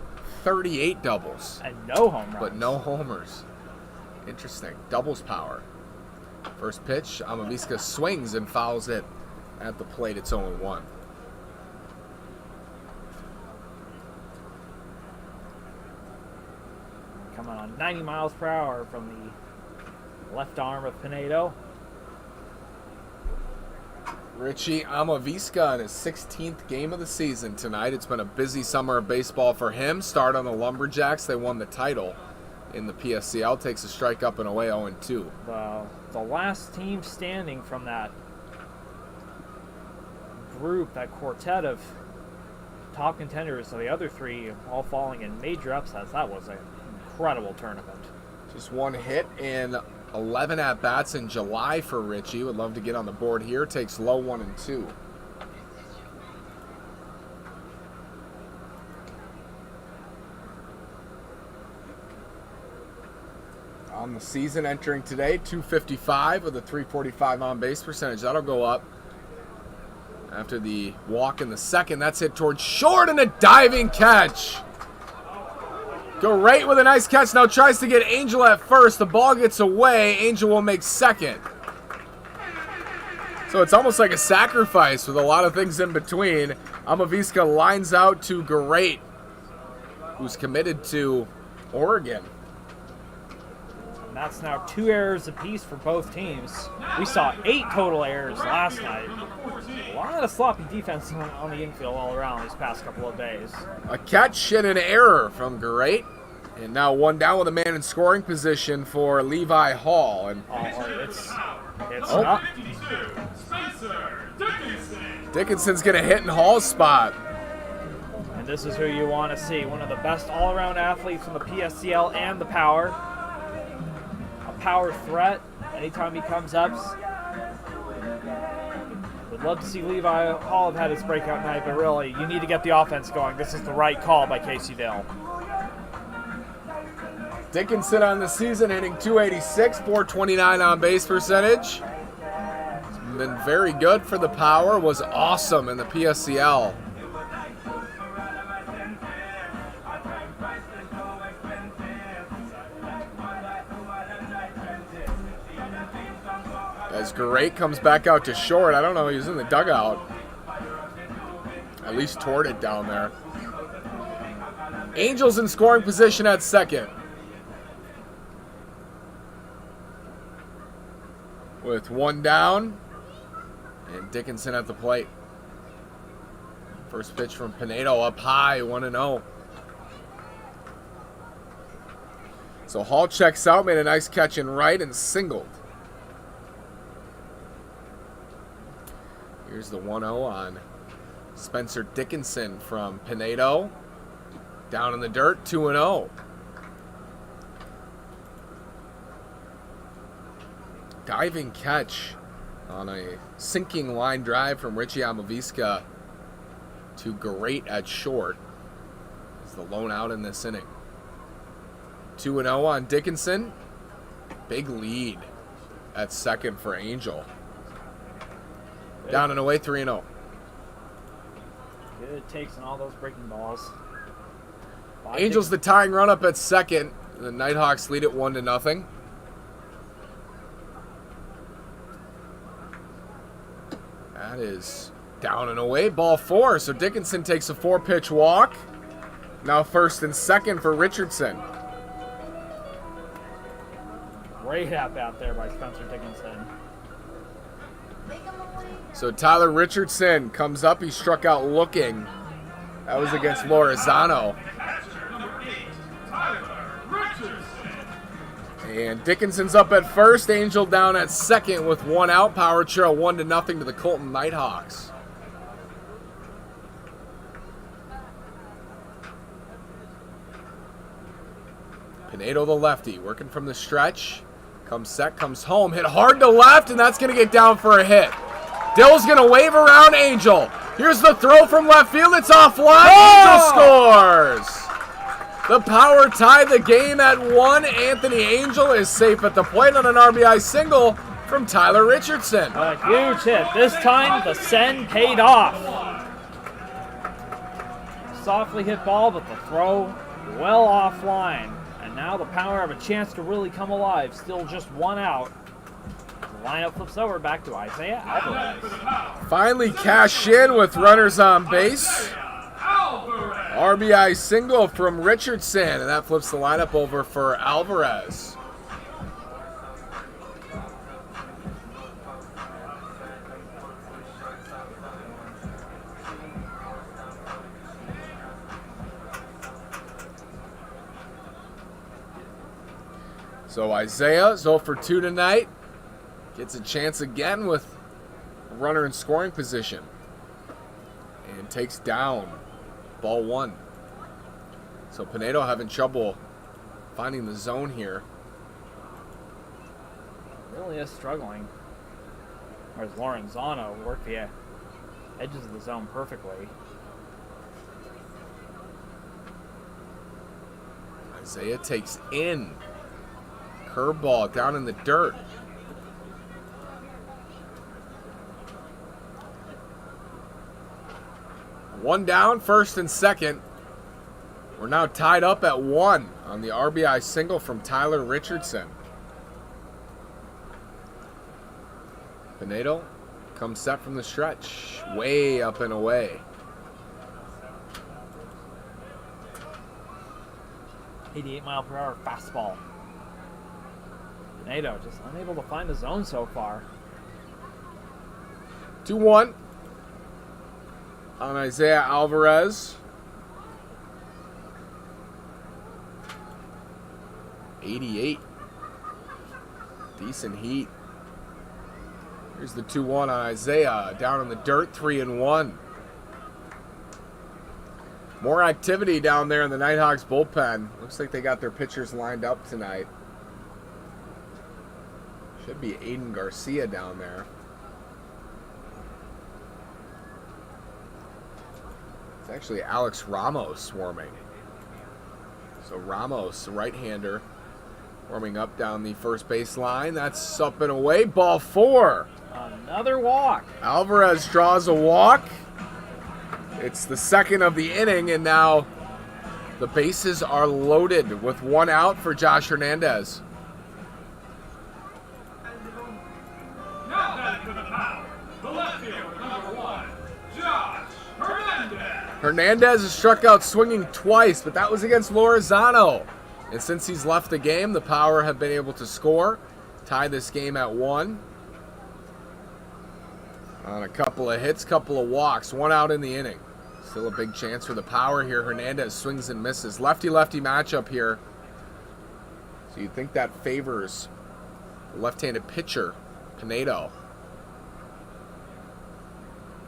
38 doubles. And no home runs. But no homers. Interesting. Doubles Power. First pitch, Amavisca swings and fouls it at the plate. It's 0-1. Coming on 90 miles per hour from the left arm of Pinedo. Richie Amavisca in his 16th game of the season tonight. It's been a busy summer of baseball for him. Start on the Lumberjacks. They won the title in the PSCL. Takes a strike up and away 0-2. The last team standing from that group, that quartet of top contenders, so the other 3 all falling in major upsets. That was an incredible tournament. Just 1 hit in 11 at-bats in July for Richie. Would love to get on the board here. Takes low 1-2. On the season entering today, 255 with a 345 on-base percentage. That'll go up after the walk in the second. That's hit towards short and a diving catch. Great with a nice catch. Now tries to get Angel at first. The ball gets away. Angel will make second. So it's almost like a sacrifice with a lot of things in between. Amavisca lines out to Great, who's committed to Oregon. And that's now 2 errors apiece for both teams. We saw 8 total errors last night. A lot of sloppy defense on the infield all around these past couple of days. A catch and an error from Great. And now 1 down with a man in scoring position for Levi Hall. And It's not. Dickinson's going to hit in Hall's spot. And this is who you want to see. One of the best all-around athletes from the PSCL and the Power. A power threat anytime he comes up. Would love to see Levi Hall have had his breakout night, but really, you need to get the offense going. This is the right call by Casey Dale. Dickinson on the season hitting .286, .429 on base percentage. It's been very good for the Power. Was awesome in the PSCL. As Great comes back out to short. I don't know, he was in the dugout. At least toward it down there. Angels in scoring position at second. With one down. And Dickinson at the plate. First pitch from Pinedo up high, 1-0. So Hall checks out, made a nice catch in right and singled. Here's the 1-0 on Spencer Dickinson from Pinedo. Down in the dirt, 2-0. Diving catch on a sinking line drive from Richie Amavisca to Great at short. It's the lone out in this inning. 2-0 on Dickinson. Big lead at second for Angel. Down and away, 3-0. Good takes on all those breaking balls. Angels the tying run up at second. The Nighthawks lead it 1-0. That is down and away, ball 4. So Dickinson takes a 4-pitch walk. Now first and second for Richardson. Great at-bat there by Spencer Dickinson. So Tyler Richardson comes up. He struck out looking. That was against Lorenzano. And Dickinson's up at first. Angel down at second with one out. Power trail 1-0 to the Colton Nighthawks. Pinedo the lefty working from the stretch. Comes set, comes home. Hit hard to left, and that's going to get down for a hit. Dill's going to wave around Angel. Here's the throw from left field. It's offline. Angel scores. The Power tie the game at 1. Anthony Angel is safe at the plate on an RBI single from Tyler Richardson. A huge hit. This time, the send paid off. Softly hit ball, but the throw well offline. And now the Power have a chance to really come alive. Still just one out. The lineup flips over back to Isaiah Alvarez. Finally cash in with runners on base. RBI single from Richardson, and that flips the lineup over for Alvarez. So Isaiah is 0 for 2 tonight. Gets a chance again with a runner in scoring position. And takes down ball 1. So Pinedo having trouble finding the zone here. Really is struggling. Whereas Lorenzano worked the edges of the zone perfectly. Isaiah takes in. Curveball down in the dirt. One down, first and second. We're now tied up at 1 on the RBI single from Tyler Richardson. Pinedo comes set from the stretch, way up and away. 88-mile-per-hour fastball. Pinedo just unable to find the zone so far. 2-1 on Isaiah Alvarez. 88. Decent heat. Here's the 2-1 on Isaiah. Down in the dirt, 3-1. More activity down there in the Nighthawks bullpen. Looks like they got their pitchers lined up tonight. Should be Aiden Garcia down there. actually Alex Ramos warming. So Ramos, the right-hander, warming up down the first base line. That's up and away. Ball 4. Another walk. Alvarez draws a walk. It's the second of the inning, and now the bases are loaded with 1 out for Josh Hernandez. Now batting for the Power, the left fielder, number 1, Josh Hernandez. Hernandez has struck out swinging twice, but that was against Lorenzano. And since he's left the game, the Power have been able to score, tie this game at 1. On a couple of hits, couple of walks, 1 out in the inning. Still a big chance for the Power here. Hernandez swings and misses. Lefty-lefty matchup here. So you'd think that favors the left-handed pitcher, Pinedo.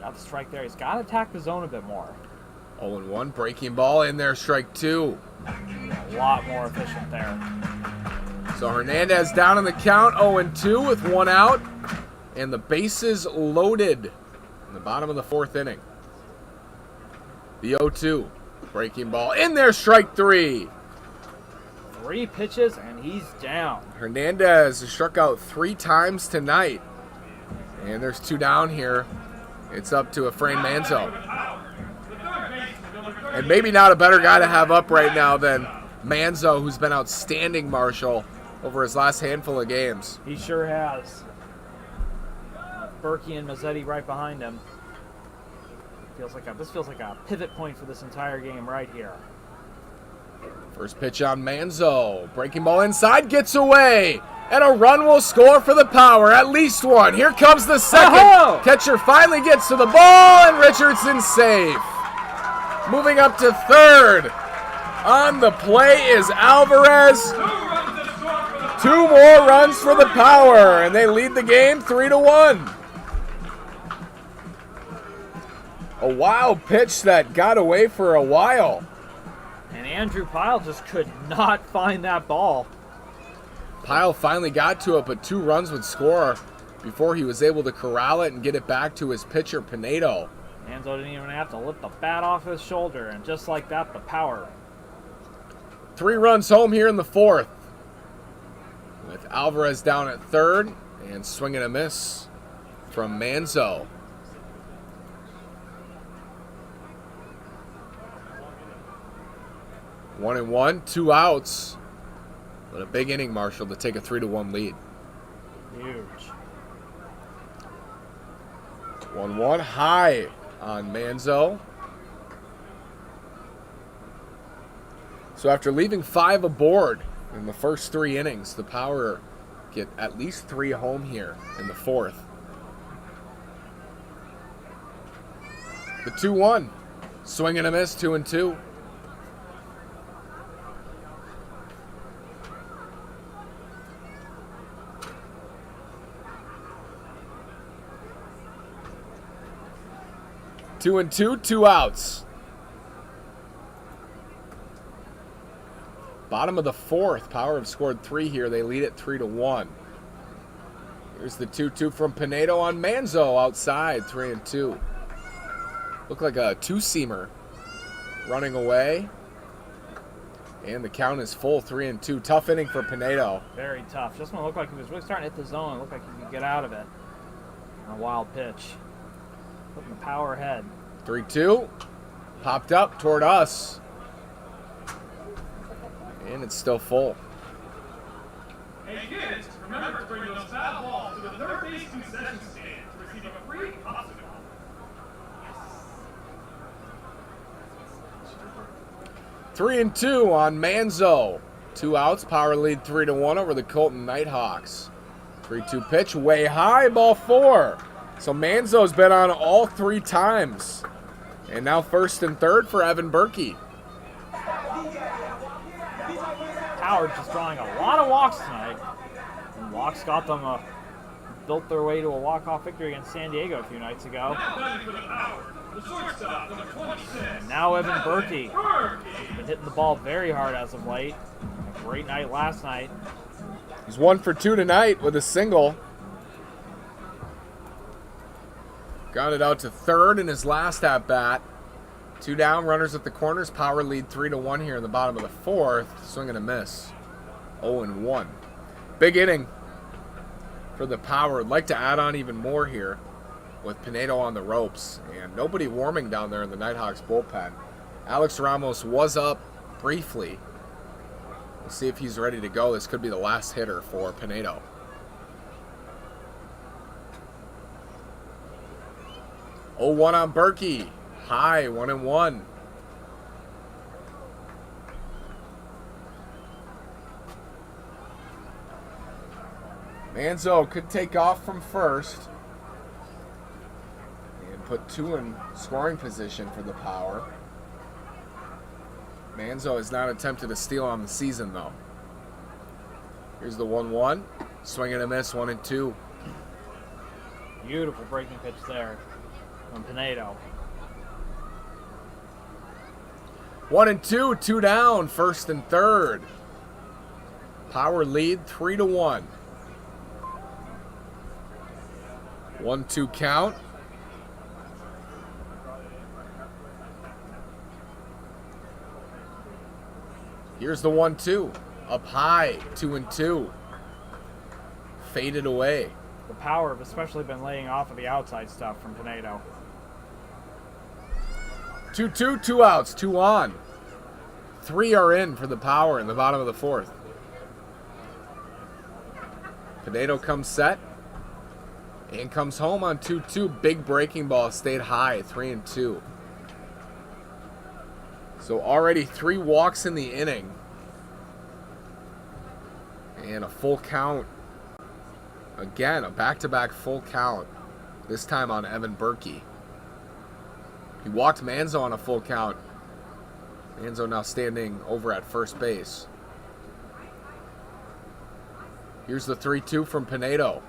Got the strike there. He's got to attack the zone a bit more. 0-1, breaking ball in there, strike 2. A lot more efficient there. So Hernandez down in the count, 0-2 with 1 out. And the bases loaded in the bottom of the 4th inning. The 0-2, breaking ball in there, strike 3. 3 pitches, and he's down. Hernandez has struck out 3 times tonight. And there's 2 down here. It's up to Efrain Manzo. And maybe not a better guy to have up right now than Manzo, who's been outstanding, Marshall, over his last handful of games. He sure has. Berkey and Mazzetti right behind him. This feels like a pivot point for this entire game right here. First pitch on Manzo. Breaking ball inside, gets away. And a run will score for the Power. At least 1. Here comes the second. Oh! Catcher finally gets to the ball, and Richardson's safe. Moving up to 3rd. On the play is Alvarez. 2 more runs for the Power, and they lead the game 3-1. A wild pitch that got away for a while. And Andrew Pyle just could not find that ball. Pyle finally got to it, but 2 runs would score before he was able to corral it and get it back to his pitcher, Pinedo. Manzo didn't even have to lift the bat off his shoulder, and just like that, the Power. 3 runs home here in the 4th. With Alvarez down at 3rd, and swing and a miss from Manzo. One and 1, 2 outs. But a big inning, Marshall, to take a 3-1 lead. Huge. 1-1 high on Manzo. So after leaving 5 aboard in the first 3 innings, the Power get at least 3 home here in the 4th. The 2-1. Swing and a miss, 2-2. Two and 2, 2 outs. Bottom of the 4th. Power have scored 3 here. They lead it 3-1. Here's the 2-2 from Pinedo on Manzo outside, 3-2. Looked like a 2-seamer running away. And the count is full, 3-2. Tough inning for Pinedo. Very tough. Just when it looked like he was really starting to hit the zone, it looked like he could get out of it. A wild pitch. Putting the Power ahead. 3-2. Popped up toward us. And it's still full. Hey kids, remember to bring those foul balls to the third base concession stand to receive a free popsicle. 3-2 on Manzo. 2 outs. Power lead 3-1 over the Colton Nighthawks. 3-2 pitch, way high, ball 4. So Manzo's been on all 3 times. And now 1st and 3rd for Evan Berkey. Power just drawing a lot of walks tonight. And walks got them built their way to a walk-off victory against San Diego a few nights ago. Now batting for the Power, the shortstop, number 26. And now Evan Berkey has been hitting the ball very hard as of late. A great night last night. He's 1 for 2 tonight with a single. Got it out to 3rd in his last at-bat. 2 down, runners at the corners. Power lead 3-1 here in the bottom of the 4th. Swing and a miss. 0-1. Big inning for the Power. I'd like to add on even more here with Pinedo on the ropes and nobody warming down there in the Nighthawks bullpen. Alex Ramos was up briefly. We'll see if he's ready to go. This could be the last hitter for Pinedo. Oh, 1 on Berkey. High, 1-1. Manzo could take off from first and put 2 in scoring position for the Power. Manzo has not attempted a steal on the season, though. Here's the 1-1. Swing and a miss, 1-2. Beautiful breaking pitch there from Pinedo. 1-2, 2 down, first and third. Power lead 3-1. 1-2 count. Here's the 1-2. Up high, 2-2. Faded away. The Power have especially been laying off of the outside stuff from Pinedo. 2-2, 2 outs, 2 on. 3 are in for the Power in the bottom of the 4th. Pinedo comes set and comes home on 2-2. Big breaking ball, stayed high, 3-2. So already 3 walks in the inning. And a full count. Again, a back-to-back full count. This time on Evan Berkey. He walked Manzo on a full count. Manzo now standing over at first base. Here's the 3-2 from Pinedo.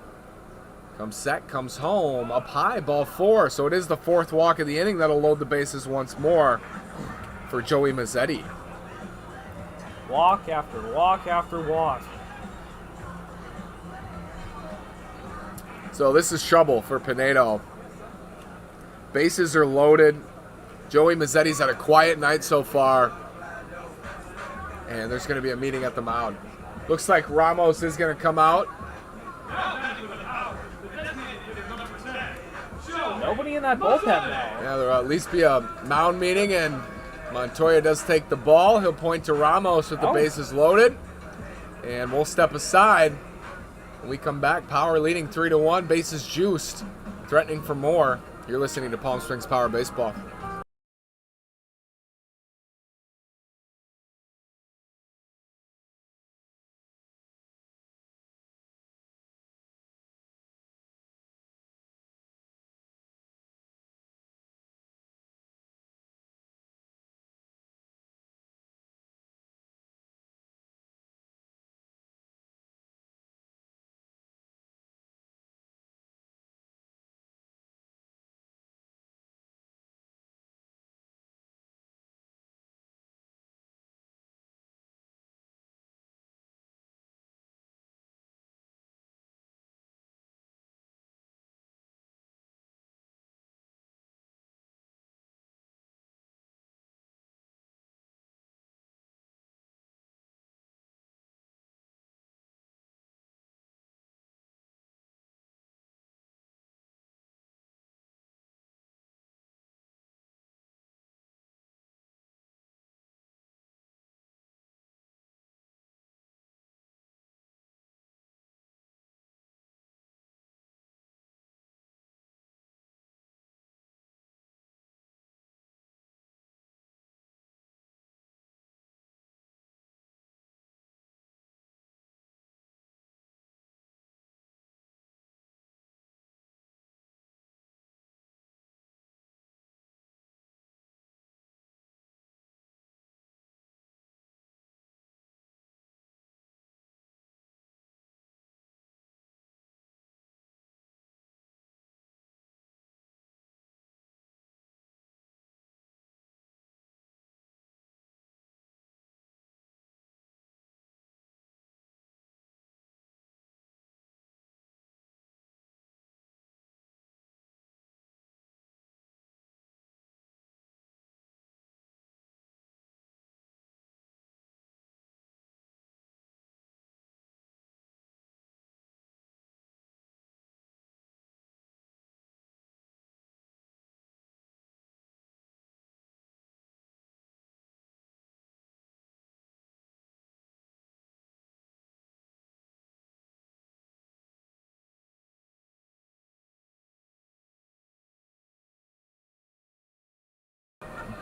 Comes set, comes home, up high, ball 4. So it is the 4th walk of the inning that'll load the bases once more for Joey Mazzetti. Walk after walk after walk. So this is trouble for Pinedo. Bases are loaded. Joey Mazzetti's had a quiet night so far. And there's going to be a meeting at the mound. Looks like Ramos is going to come out. Nobody in that bullpen now. Yeah, there'll at least be a mound meeting, and Montoya does take the ball. He'll point to Ramos with the bases loaded. And we'll step aside. When we come back, Power leading 3-1, bases juiced, threatening for more. You're listening to Palm Springs Power Baseball.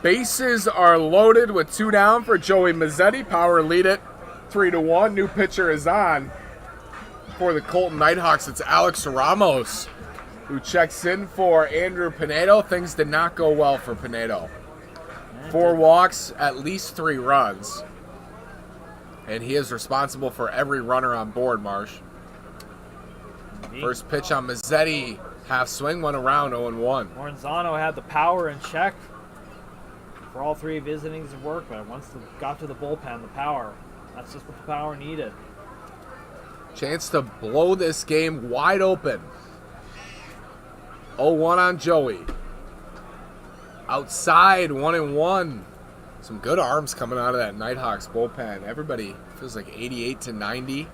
Bases are loaded with 2 down for Joey Mazzetti. Power lead it 3-1. New pitcher is on for the Colton Nighthawks. It's Alex Ramos who checks in for Andrew Pinedo. Things did not go well for Pinedo. 4 walks, at least 3 runs. And he is responsible for every runner on board, Marsh. First pitch on Mazzetti. Half swing, went around 0-1. Moranzano had the power in check for all 3 of his innings of work, but once it got to the bullpen, the power, that's just what the power needed. Chance to blow this game wide open. 0-1 on Joey. Outside, 1-1. Some good arms coming out of that Nighthawks bullpen. Everybody feels like 88 to 90.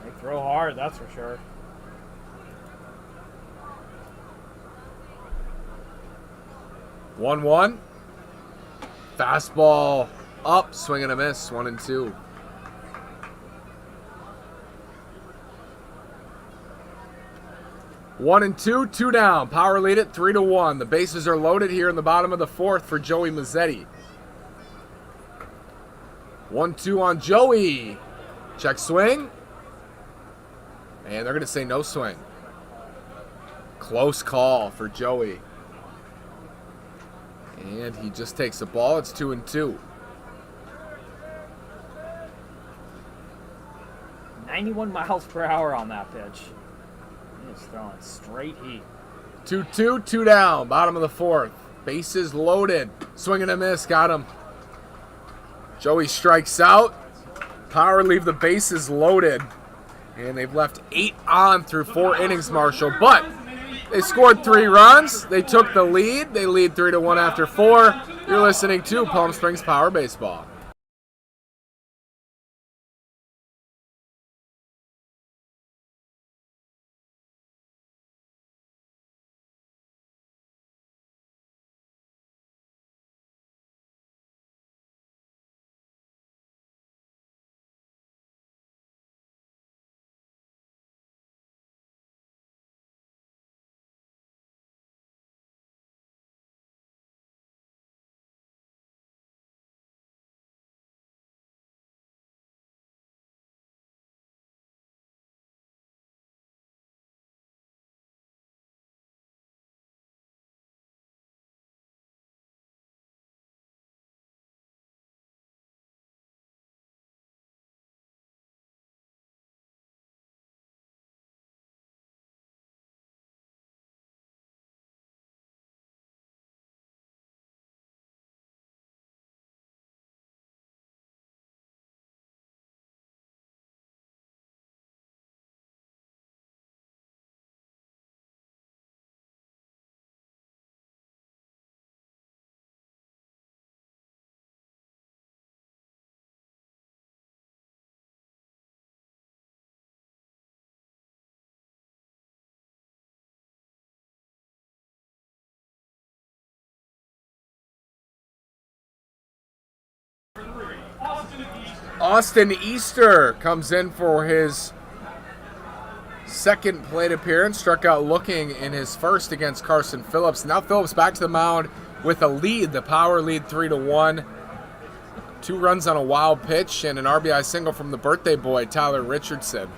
They throw hard, that's for sure. 1-1. Fastball up, swing and a miss, 1-2. One and two, 2 down. Power lead it 3-1. The bases are loaded here in the bottom of the 4th for Joey Mazzetti. 1-2 on Joey. Check swing. And they're going to say no swing. Close call for Joey. And he just takes the ball. It's 2-2. 91 miles per hour on that pitch. He's throwing straight heat. 2-2, 2 down. Bottom of the 4th. Bases loaded. Swing and a miss. Got him. Joey strikes out. Power leave the bases loaded. And they've left 8 on through 4 innings, Marshall. But they scored 3 runs. They took the lead. They lead 3-1 after 4. You're listening to Palm Springs Power Baseball. Austin Easter comes in for his second plate appearance. Struck out looking in his first against Carson Phillips. Now Phillips back to the mound with a lead. The power lead 3-1. 2 runs on a wild pitch and an RBI single from the birthday boy, Tyler Richardson.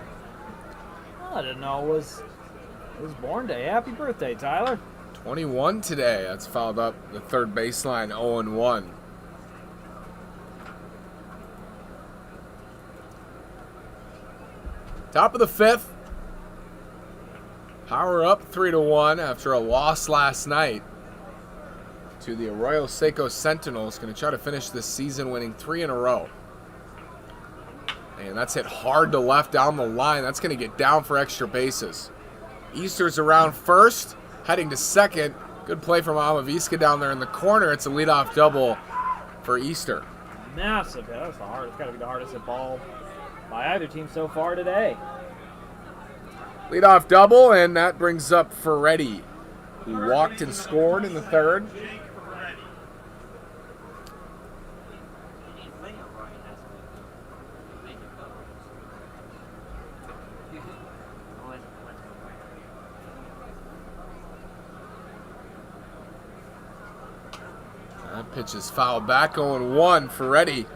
I didn't know it was his born day. Happy birthday, Tyler. 21 today. That's fouled up the third baseline, 0-1. Top of the 5th. Power up 3-1 after a loss last night to the Arroyo Seco Sentinels. Going to try to finish this season winning 3 in a row. And that's hit hard to left down the line. That's going to get down for extra bases. Easter's around first, heading to second. Good play from Amavisca down there in the corner. It's a leadoff double for Easter. Massive hit. That's it's got to be the hardest hit ball by either team so far today. Leadoff double, and that brings up Ferretti, who walked and scored in the 3rd. That Pitch is fouled back, 0-1 for Reddy.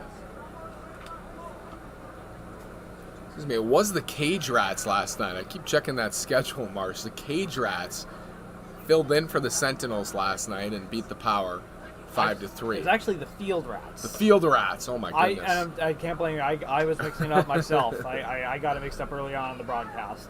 Excuse me, it was the Cage Rats last night. I keep checking that schedule, Marsh. The Cage Rats filled in for the Sentinels last night and beat the Power 5-3. It was actually the Field Rats. The Field Rats. Oh my goodness. I can't blame you. I was mixing it up myself. I got it mixed up early on in the broadcast.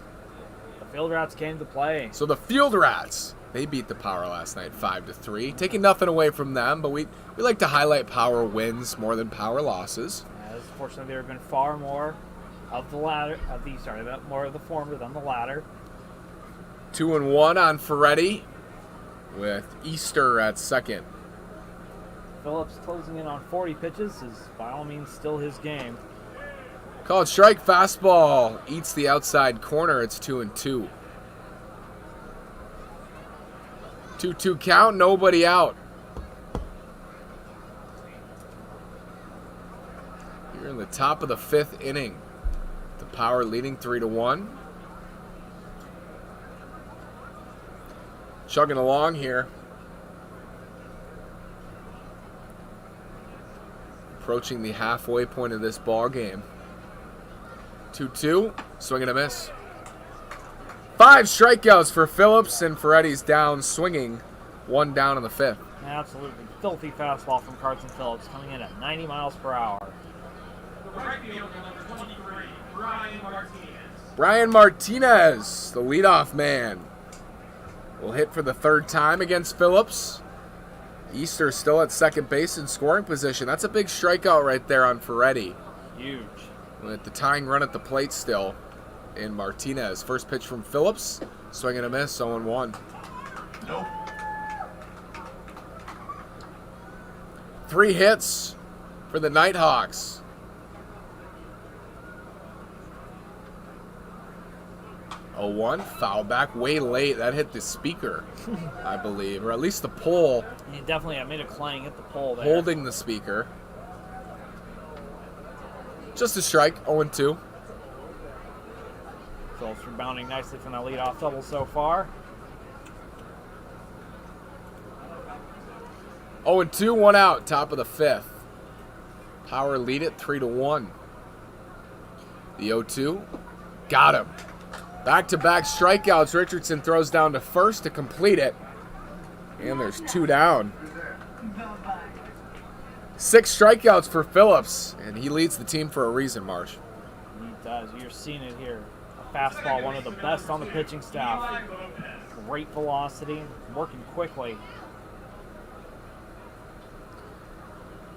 The Field Rats came to play. So the Field Rats, they beat the Power last night 5-3. Taking nothing away from them, but we like to highlight Power wins more than Power losses. As fortunately, there have been far more of the latter, more of the former than the latter. 2-1 on Ferretti with Easter at second. Phillips closing in on 40 pitches is by all means still his game. Called strike, fastball eats the outside corner. It's 2-2. 2-2 count, nobody out. You're in the top of the 5th inning. The Power leading 3-1. Chugging along here. Approaching the halfway point of this ball game. 2-2, swing and a miss. 5 strikeouts for Phillips, and Ferretti's down swinging. 1 down in the 5th. An absolutely filthy fastball from Colton Phillips coming in at 90 miles per hour. The right fielder, number 23, Brian Martinez. Brian Martinez, the leadoff man, will hit for the 3rd time against Phillips. Easter still at second base in scoring position. That's a big strikeout right there on Ferretti. Huge. With the tying run at the plate still in Martinez. First pitch from Phillips, swing and a miss, 0-1. Nope. 3 hits for the Nighthawks. Oh, 1 foul back way late. That hit the speaker, I believe, or at least the pole. He definitely made a clang at the pole there. Holding the speaker. Just a strike, 0-2. Phillips rebounding nicely from that leadoff double so far. 0-2, 1 out, top of the 5th. Power lead it 3-1. The 0-2, got him. Back-to-back strikeouts. Richardson throws down to first to complete it. And there's 2 down. 6 strikeouts for Phillips, and he leads the team for a reason, Marsh. He does. You're seeing it here. A fastball, one of the best on the pitching staff. Great velocity, working quickly.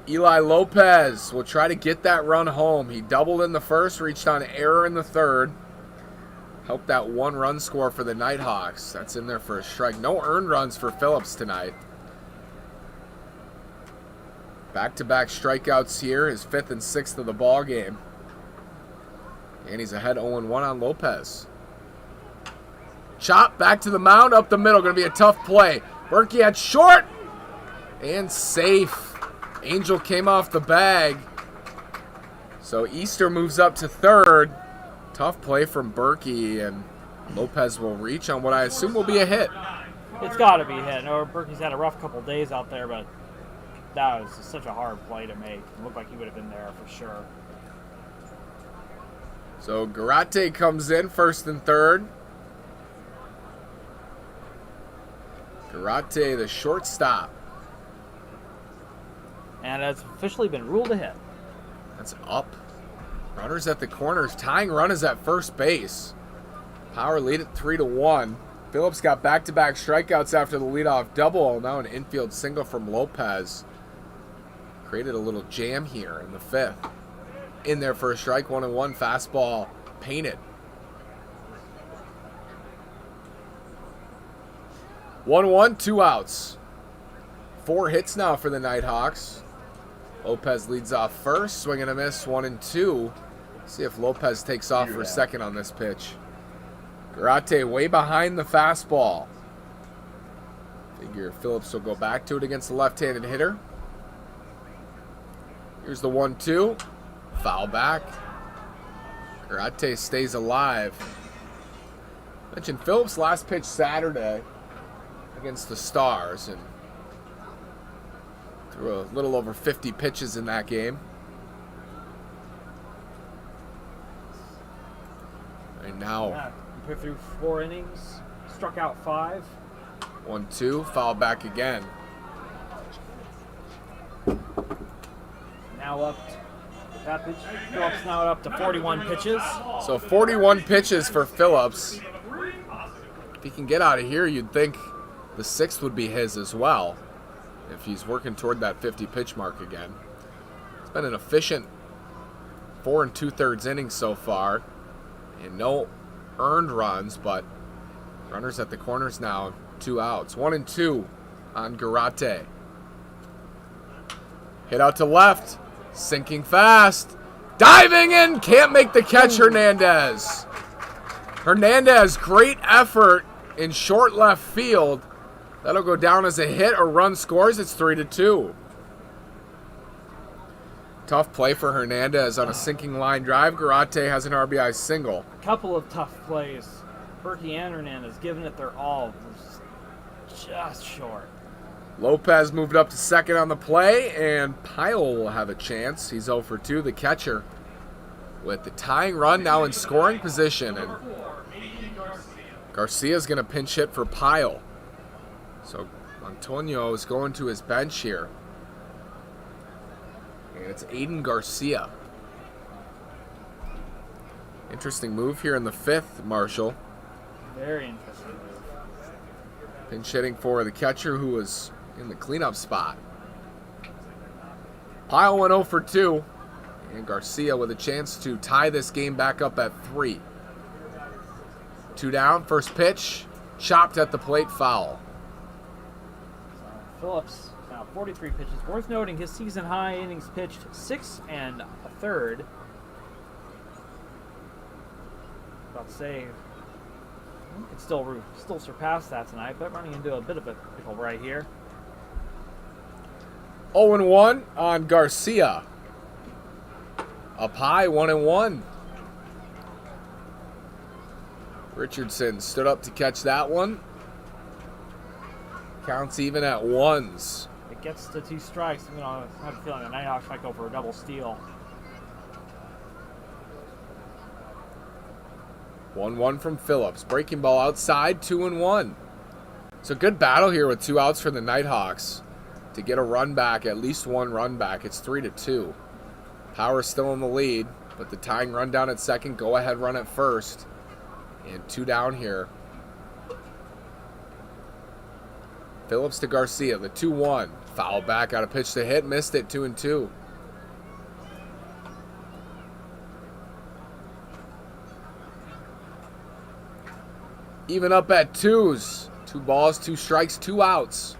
Eli Lopez will try to get that run home. He doubled in the first, reached on error in the 3rd. Helped that 1-run score for the Nighthawks. That's in there for a strike. No earned runs for Phillips tonight. Back-to-back strikeouts here, his 5th and 6th of the ball game. And he's ahead 0-1 on Lopez. Chop back to the mound, up the middle. Going to be a tough play. Berkey at short. And safe. Angel came off the bag. So Easter moves up to 3rd. Tough play from Berkey, and Lopez will reach on what I assume will be a hit. It's got to be a hit. No, Berkey's had a rough couple days out there, but that was such a hard play to make. It looked like he would have been there for sure. So Garate comes in 1st and 3rd. Garate, the shortstop. And it's officially been ruled a hit. That's up. Runners at the corners. Tying run is at first base. Power lead at 3-1. Phillips got back-to-back strikeouts after the leadoff double. Now an infield single from Lopez. Created a little jam here in the 5th. In there for a strike, 1-1. Fastball painted. 1-1, 2 outs. 4 hits now for the Nighthawks. Lopez leads off first, swing and a miss, 1-2. See if Lopez takes off for second on this pitch. Garate way behind the fastball. Figure Phillips will go back to it against the left-handed hitter. Here's the 1-2. Foul back. Garate stays alive. Mentioned Phillips' last pitch Saturday against the Stars, and Threw a little over 50 pitches in that game. Right now, Yeah, he threw 4 innings, struck out 5. 1-2, foul back again. Now up to that pitch. Phillips now up to 41 pitches. So 41 pitches for Phillips. If he can get out of here, you'd think the 6th would be his as well, if he's working toward that 50 pitch mark again. It's been an efficient 4 2/3 innings so far, and no earned runs, but runners at the corners now, 2 outs. 1-2 on Garate. Hit out to left, sinking fast, diving in, can't make the catch. Hernandez, great effort in short left field. That'll go down as a hit or run scores. It's 3-2. Tough play for Hernandez on a sinking line drive. Garate has an RBI single. A couple of tough plays. Berkey and Hernandez giving it their all. Just short. Lopez moved up to second on the play, and Pyle will have a chance. He's 0 for 2, the catcher, with the tying run now in scoring position. And Garcia's going to pinch hit for Pyle. So Antonio is going to his bench here. And it's Aiden Garcia. Interesting move here in the 5th, Marshall. Very interesting. Pinch hitting for the catcher who was in the cleanup spot. Pyle went 0 for 2. And Garcia with a chance to tie this game back up at 3. 2 down, first pitch. Chopped at the plate, foul. Phillips now 43 pitches. Worth noting his season high innings pitched 6 1/3. About to say he could still surpass that tonight, but running into a bit of a pickle right here. 0-1 on Garcia. Up high, 1-1. Richardson stood up to catch that one. Counts even at 1s. It gets to 2 strikes. I have a feeling the Nighthawks might go for a double steal. 1-1 from Phillips. Breaking ball outside, 2-1. So good battle here with 2 outs for the Nighthawks to get a run back, at least 1 run back. It's 3-2. Power's still in the lead, but the tying run down at second, go ahead run at first. And 2 down here. Phillips to Garcia, the 2-1. Foul back, out of pitch to hit, missed it, 2-2. Even up at 2s. 2 balls, 2 strikes, 2 outs.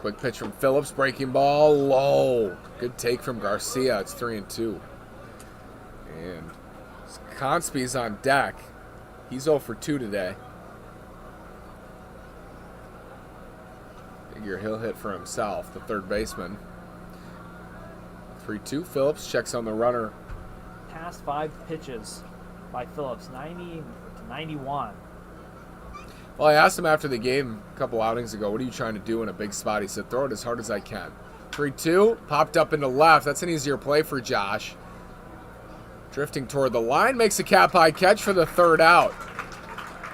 Quick pitch from Phillips, breaking ball, low. Good take from Garcia, it's 3-2. And Conspe's on deck. He's 0 for 2 today. Figure he'll hit for himself, the third baseman. 3-2, Phillips checks on the runner. Past 5 pitches by Phillips, 90 to 91. Well, I asked him after the game a couple outings ago, what are you trying to do in a big spot? He said, throw it as hard as I can. 3-2, popped up into left. That's an easier play for Josh. Drifting toward the line, makes a cap-high catch for the 3rd out.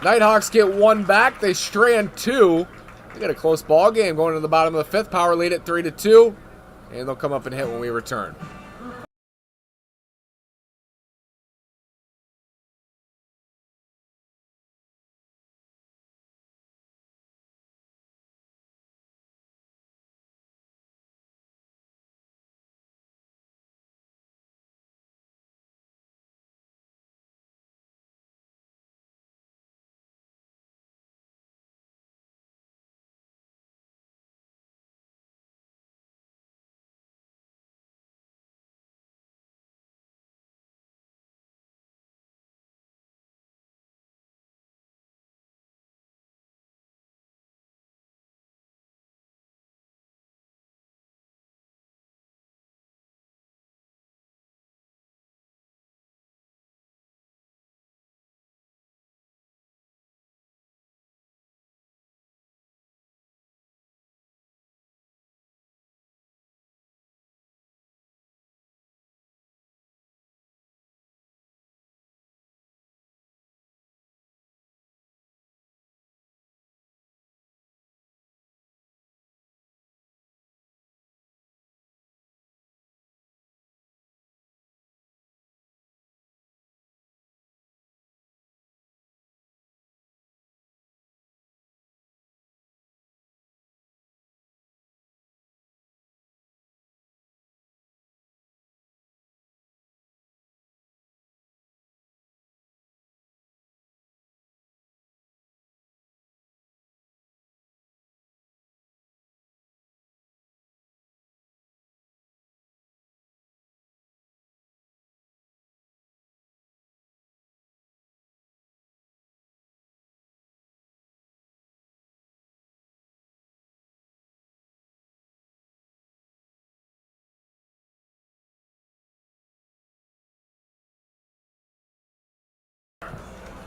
Nighthawks get 1 back. They strand 2. They got a close ball game going to the bottom of the 5th. Power lead at 3-2. And they'll come up and hit when we return.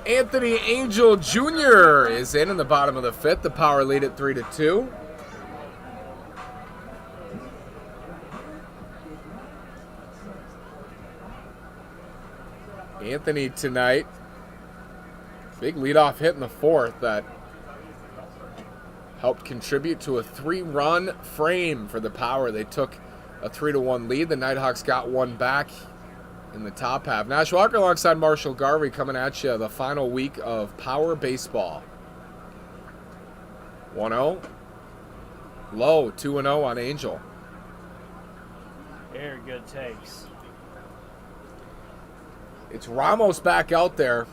Anthony Angel Jr. is in the bottom of the fifth. The Power lead at 3-2. Anthony tonight, big leadoff hit in the fourth that helped contribute to a 3-run frame for the Power. They took a 3-1 lead. The Nighthawks got one back in the top half. Nash Walker alongside Marshall Garvey coming at you the final week of Power Baseball. 1-0. Low, 2-0 on Angel. Very good takes. It's Ramos back out there.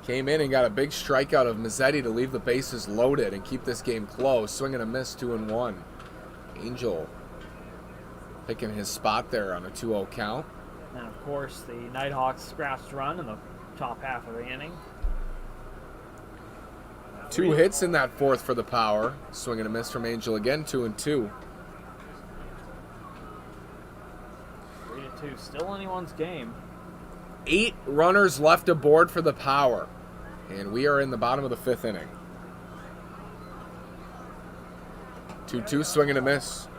Came in and got a big strikeout of Mazzetti to leave the bases loaded and keep this game close. Swing and a miss, 2-1. Angel picking his spot there on a 2-0 count. And of course, the Nighthawks scratched run in the top half of the inning. 2 hits in that fourth for the Power. Swing and a miss from Angel again, 2-2. 3-2, still anyone's game. 8 runners left aboard for the Power. And we are in the bottom of the fifth inning. 2-2, swing and a miss.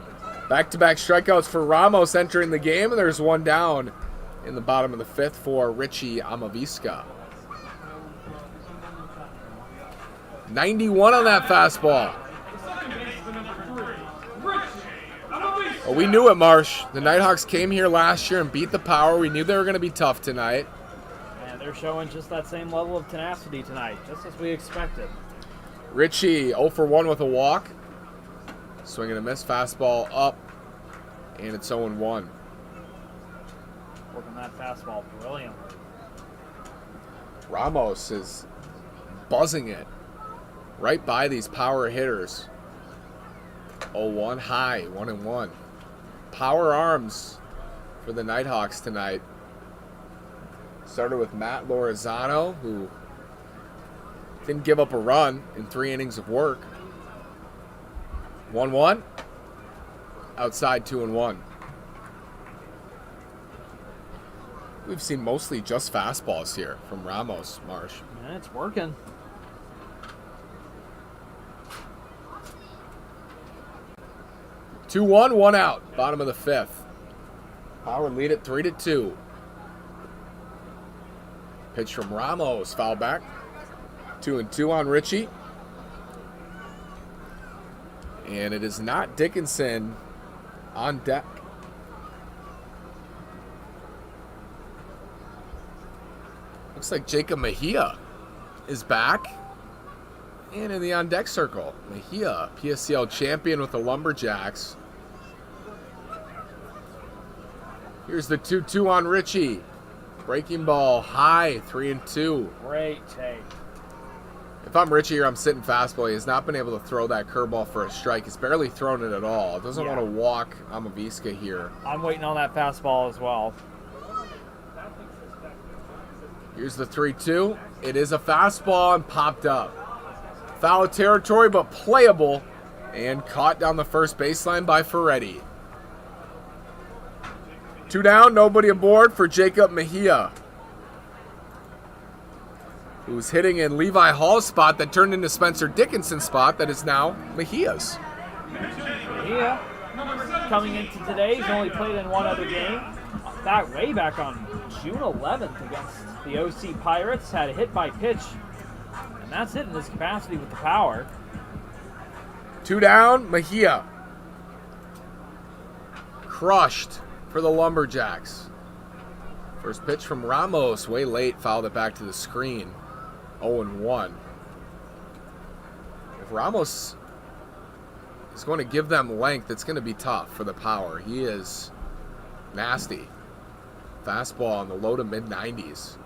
Back-to-back strikeouts for Ramos entering the game, and there's one down in the bottom of the fifth for Richie Amavisca. 91 on that fastball. Oh, we knew it, Marsh. The Nighthawks came here last year and beat the Power. We knew they were going to be tough tonight. And they're showing just that same level of tenacity tonight, just as we expected. Richie 0 for 1 with a walk. Swing and a miss, fastball up, and it's 0-1. Working that fastball brilliantly. Ramos is buzzing it right by these Power hitters. 0-1 high, 1-1. Power arms for the Nighthawks tonight. Started with Matt Lorenzano, who didn't give up a run in 3 innings of work. 1-1. Outside 2-1. We've seen mostly just fastballs here from Ramos, Marsh. And it's working. Two one out. Bottom of the fifth. Power lead at 3-2. Pitch from Ramos. Foul back. 2-2 on Richie. And it is not Dickinson on deck. Looks like Jacob Mejia is back and in the on-deck circle. Mejia, PSCL champion with the Lumberjacks. Here's the 2-2 on Richie. Breaking ball high, 3-2. Great take. If I'm Richie here, I'm sitting fastball. He has not been able to throw that curveball for a strike. He's barely thrown it at all. Doesn't want to walk Amavisca here. I'm waiting on that fastball as well. Here's the 3-2. It is a fastball and popped up. Foul territory, but playable. And caught down the first baseline by Ferretti. 2 down, nobody aboard for Jacob Mejia, who's hitting in Levi Hall's spot that turned into Spencer Dickinson's spot that is now Mejia's. Mejia, coming into today, he's only played in one other game. That way back on June 11th against the OC Pirates, had a hit by pitch, and that's it in his capacity with the Power. 2 down, Mejia. Crushed for the Lumberjacks. First pitch from Ramos, way late, fouled it back to the screen. 0-1. If Ramos is going to give them length, it's going to be tough for the Power. He is nasty. Fastball in the low to mid-90s.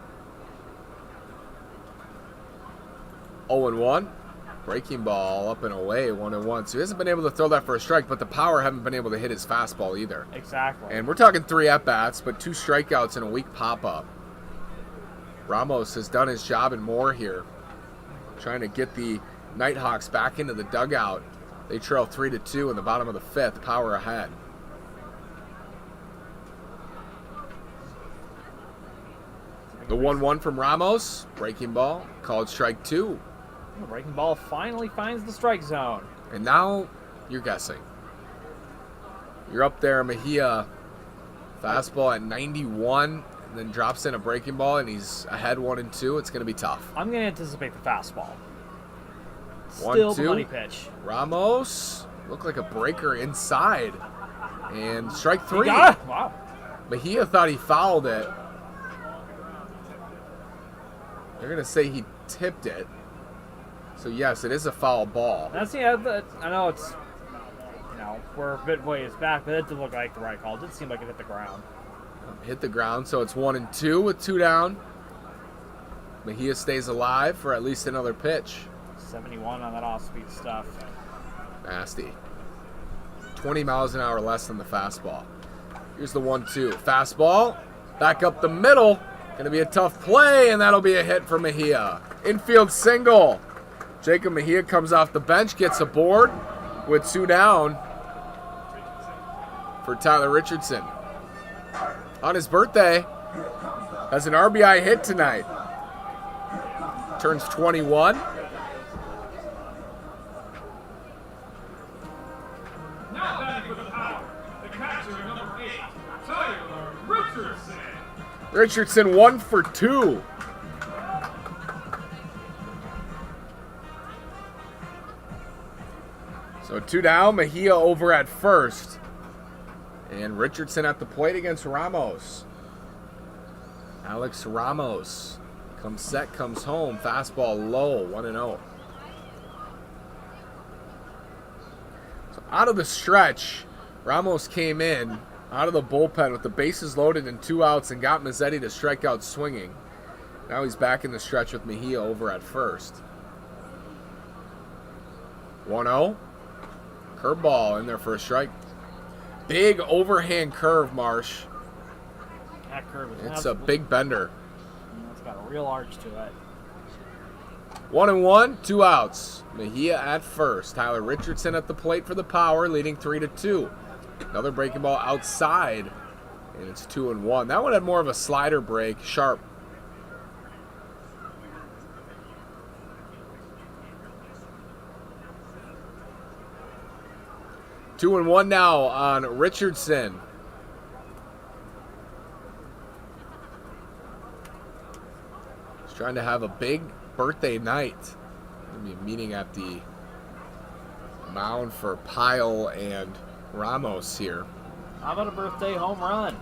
0-1. Breaking ball up and away, 1-1. So he hasn't been able to throw that for a strike, but the Power haven't been able to hit his fastball either. Exactly. And we're talking 3 at-bats, but 2 strikeouts and a weak pop-up. Ramos has done his job and more here, trying to get the Nighthawks back into the dugout. They trail 3-2 in the bottom of the fifth. Power ahead. The 1-1 from Ramos. Breaking ball. Called strike 2. The breaking ball finally finds the strike zone. And now you're guessing. You're up there, Mejia. Fastball at 91. And then drops in a breaking ball, and he's ahead 1-2. It's going to be tough. I'm going to anticipate the fastball. 1-2. Still the money pitch. Ramos. Looked like a breaker inside. And strike 3. He got it. Wow. Mejia thought he fouled it. They're going to say he tipped it. So, yes, it is a foul ball. That's I know it's, we're a bit ways back, but it did look like the right call. It did seem like it hit the ground. Hit the ground, so it's 1-2 with 2 down. Mejia stays alive for at least another pitch. 71 on that off-speed stuff. Nasty. 20 miles an hour less than the fastball. Here's the 1-2. Fastball. Back up the middle. Going to be a tough play, and that'll be a hit for Mejia. Infield single. Jacob Mejia comes off the bench, gets aboard with 2 down for Tyler Richardson. On his birthday, has an RBI hit tonight. Turns 21. Now batting for the Power, the catcher number 8, Tyler Richardson. Richardson 1 for 2. So 2 down, Mejia over at first. And Richardson at the plate against Ramos. Alex Ramos comes set, comes home. Fastball low, 1-0. So out of the stretch, Ramos came in out of the bullpen with the bases loaded and 2 outs and got Mazzetti to strike out swinging. Now he's back in the stretch with Mejia over at first. 1-0. Curveball in there for a strike. Big overhand curve, Marsh. That curve is It's a big bender. It's got a real arch to it. 1-1, 2 outs. Mejia at first. Tyler Richardson at the plate for the Power, leading 3-2. Another breaking ball outside, and it's 2-1. That one had more of a slider break, sharp. Two and one now on Richardson. He's trying to have a big birthday night. There'll be a meeting at the mound for Pyle and Ramos here. How about a birthday home run?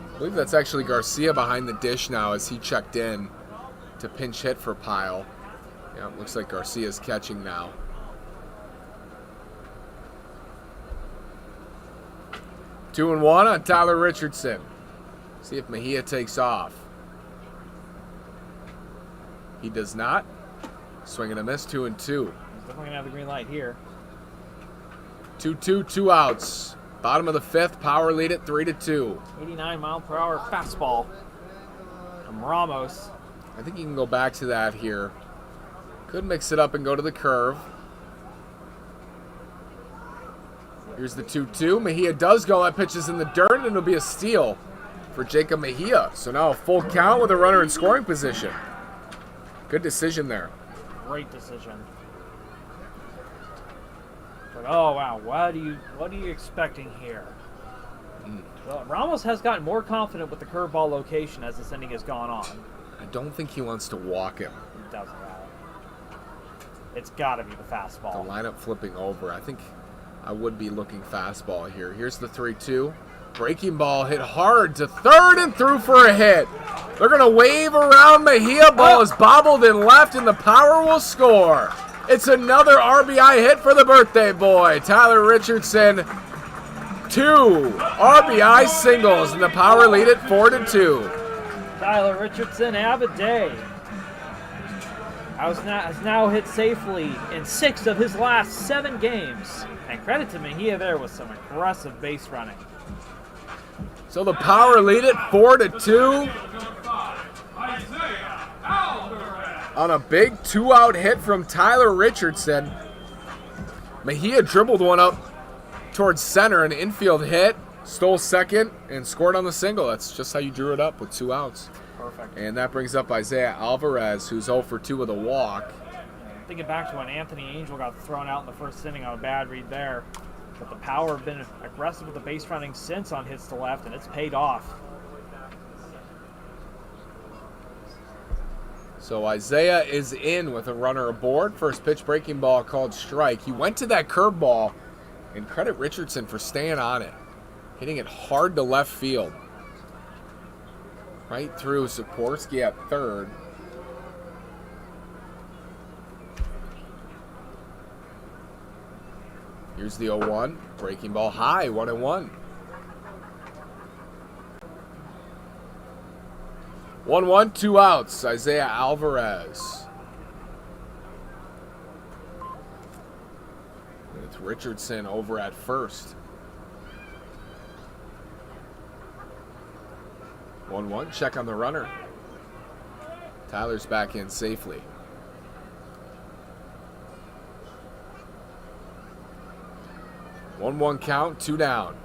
I believe that's actually Garcia behind the dish now as he checked in to pinch hit for Pyle. Yeah, it looks like Garcia's catching now. Two and one on Tyler Richardson. See if Mejia takes off. He does not. Swing and a miss, 2-2. He's definitely going to have the green light here. 2-2, 2 outs. Bottom of the fifth, Power lead it 3-2. 89-mile-per-hour fastball from Ramos. I think you can go back to that here. Could mix it up and go to the curve. Here's the 2-2. Mejia does go. That pitch is in the dirt, and it'll be a steal for Jacob Mejia. So now a full count with a runner in scoring position. Good decision there. Great decision. But oh wow, what are you expecting here? Well, Ramos has gotten more confident with the curveball location as this inning has gone on. I don't think he wants to walk him. It doesn't matter. It's got to be the fastball. The lineup flipping over. I think I would be looking fastball here. Here's the 3-2. Breaking ball hit hard to third and through for a hit. They're going to wave around. Mejia. Ball is bobbled and left, and the Power will score. It's another RBI hit for the birthday boy, Tyler Richardson. 2 RBI singles, and the Power lead it 4-2. Tyler Richardson, have a day. Has now hit safely in 6 of his last 7 games. And credit to Mejia there with some aggressive base running. So the Power lead it 4-2 on a big 2-out hit from Tyler Richardson. Mejia dribbled one up towards center, an infield hit, stole second, and scored on the single. That's just how you drew it up with 2 outs. Perfect. And that brings up Isaiah Alvarez, who's 0 for 2 with a walk. Thinking back to when Anthony Angel got thrown out in the first inning on a bad read there. But the Power have been aggressive with the base running since on hits to left, and it's paid off. So Isaiah is in with a runner aboard. First pitch breaking ball called strike. He went to that curveball, and credit Richardson for staying on it. Hitting it hard to left field. Right through Sikorsky at third. Here's the 0-1. Breaking ball high, 1-1. 1-1, 2 outs. Isaiah Alvarez. With Richardson over at first. 1-1, check on the runner. Tyler's back in safely. 1-1 count, 2 down.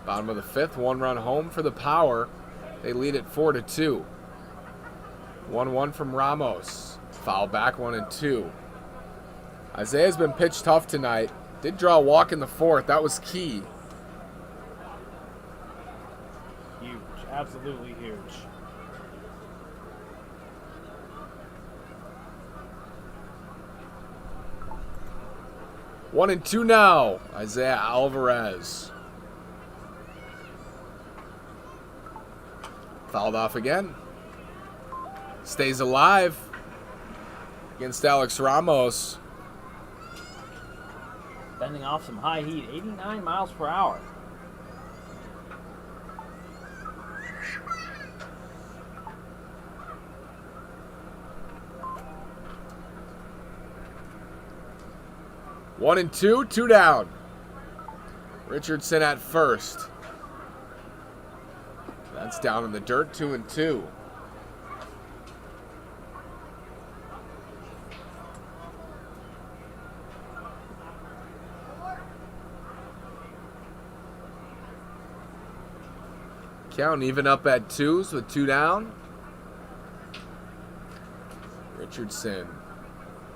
Bottom of the 5th, 1 run home for the Power. They lead it 4-2. 1-1 from Ramos. Foul back, 1-2. Isaiah's been pitched tough tonight. Did draw a walk in the 4th. That was key. Huge. Absolutely huge. One and two now. Isaiah Alvarez. Fouled off again. Stays alive against Alex Ramos. Bending off some high heat, 89 miles per hour. One and two, 2 down. Richardson at first. That's down in the dirt, 2-2. Count even up at 2s with 2 down. Richardson.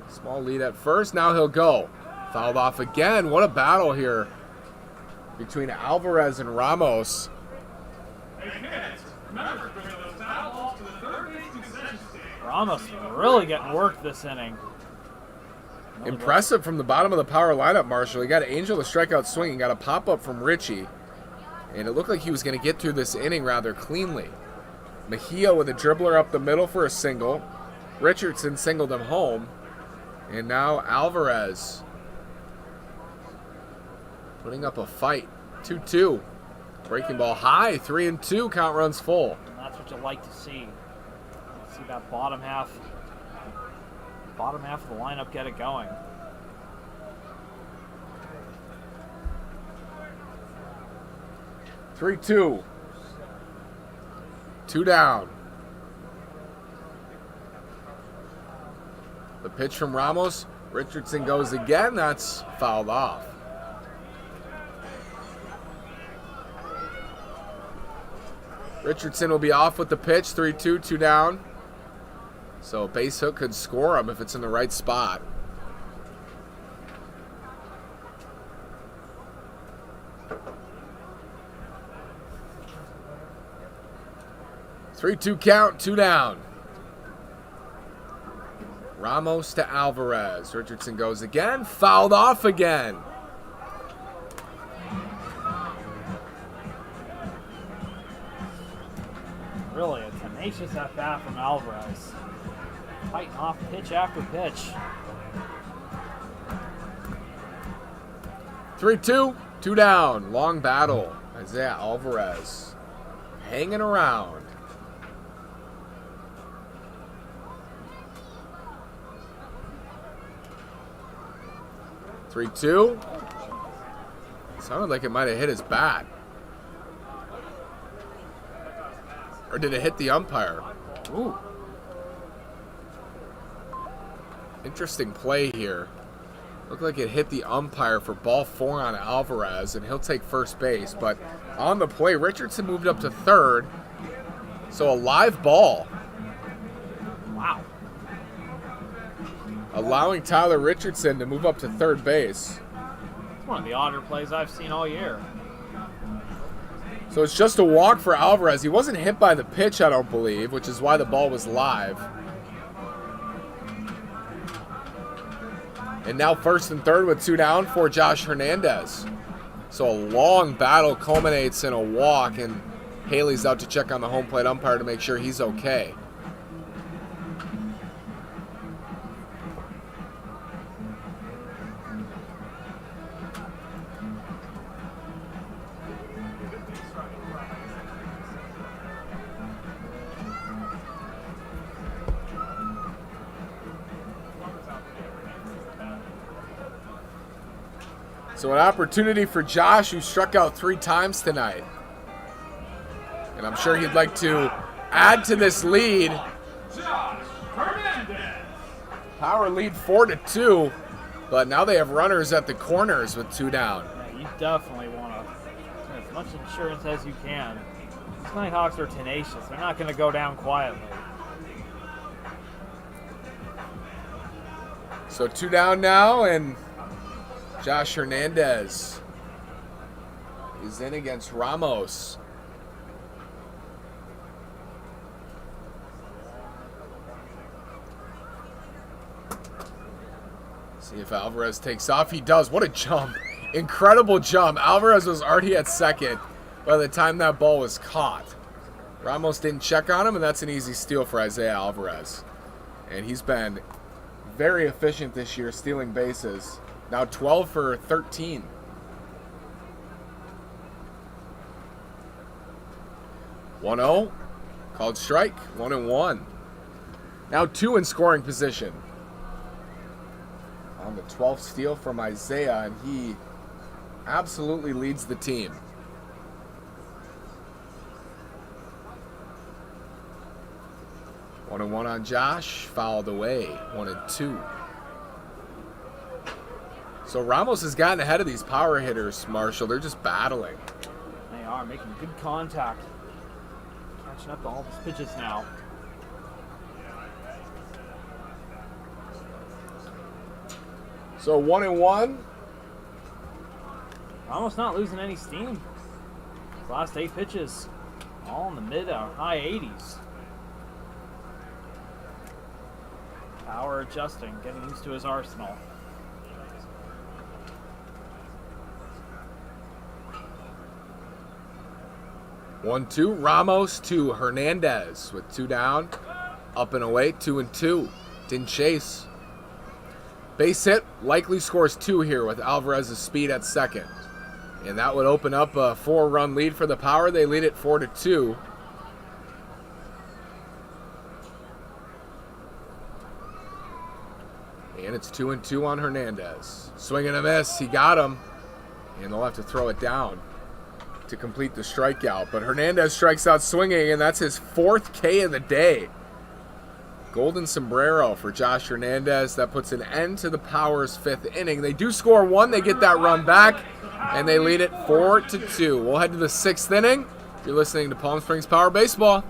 Small lead at first, now he'll go. Fouled off again. What a battle here between Alvarez and Ramos. Ramos really getting worked this inning. Impressive from the bottom of the Power lineup, Marshall. He got Angel a strikeout swinging, got a pop-up from Richie, and it looked like he was going to get through this inning rather cleanly. Mejia with a dribbler up the middle for a single. Richardson singled him home, and now Alvarez putting up a fight. 2-2. Breaking ball high, 3-2, count runs full. And that's what you like to see. See that bottom half of the lineup get it going. Three, 2. 2 down. The pitch from Ramos. Richardson goes again. That's fouled off. Richardson will be off with the pitch. 3-2, 2 down. So base hook could score him if it's in the right spot. Three-two count, 2 down. Ramos to Alvarez. Richardson goes again. Fouled off again. Really a tenacious at-bat from Alvarez. Fighting off pitch after pitch. 3-2, 2 down. Long battle. Isaiah Alvarez hanging around. Three-two. Sounded like it might have hit his bat. Or did it hit the umpire? Ooh. Interesting play here. Looked like it hit the umpire for ball 4 on Alvarez, and he'll take first base. But on the play, Richardson moved up to third. So a live ball. Wow. Allowing Tyler Richardson to move up to third base. It's one of the odder plays I've seen all year. So it's just a walk for Alvarez. He wasn't hit by the pitch, I don't believe, which is why the ball was live. And now first and third with 2 down for Josh Hernandez. So a long battle culminates in a walk, and Haley's out to check on the home plate umpire to make sure he's okay. So an opportunity for Josh, who struck out 3 times tonight. And I'm sure he'd like to add to this lead. Josh Hernandez. Power lead 4-2, but now they have runners at the corners with 2 down. Yeah, you definitely want to as much insurance as you can. These Nighthawks are tenacious. They're not going to go down quietly. So 2 down now, and Josh Hernandez is in against Ramos. See if Alvarez takes off. He does. What a jump. Incredible jump. Alvarez was already at second by the time that ball was caught. Ramos didn't check on him, and that's an easy steal for Isaiah Alvarez. And he's been very efficient this year stealing bases. Now 12 for 13. (1-0) called strike. 1-1. Now 2 in scoring position. On the 12th steal from Isaiah, and he absolutely leads the team. One and one on Josh, fouled away. 1-2. So Ramos has gotten ahead of these power hitters, Marshall. They're just battling. They are making good contact. Catching up to all these pitches now. So 1-1. Almost not losing any steam. His last 8 pitches, all in the mid or high 80s. Power adjusting, getting used to his arsenal. One, 2. Ramos to Hernandez with 2 down. Up and away, 2-2. Didn't chase. Base hit, likely scores 2 here with Alvarez's speed at second. And that would open up a 4-run lead for the Power. They lead it 4-2. And it's 2-2 on Hernandez. Swing and a miss. He got him. And they'll have to throw it down to complete the strikeout. But Hernandez strikes out swinging, and that's his 4th K of the day. Golden sombrero for Josh Hernandez. That puts an end to the Power's 5th inning. They do score 1. They get that run back, and they lead it 4-2. We'll head to the 6th inning. You're listening to Palm Springs Power Baseball.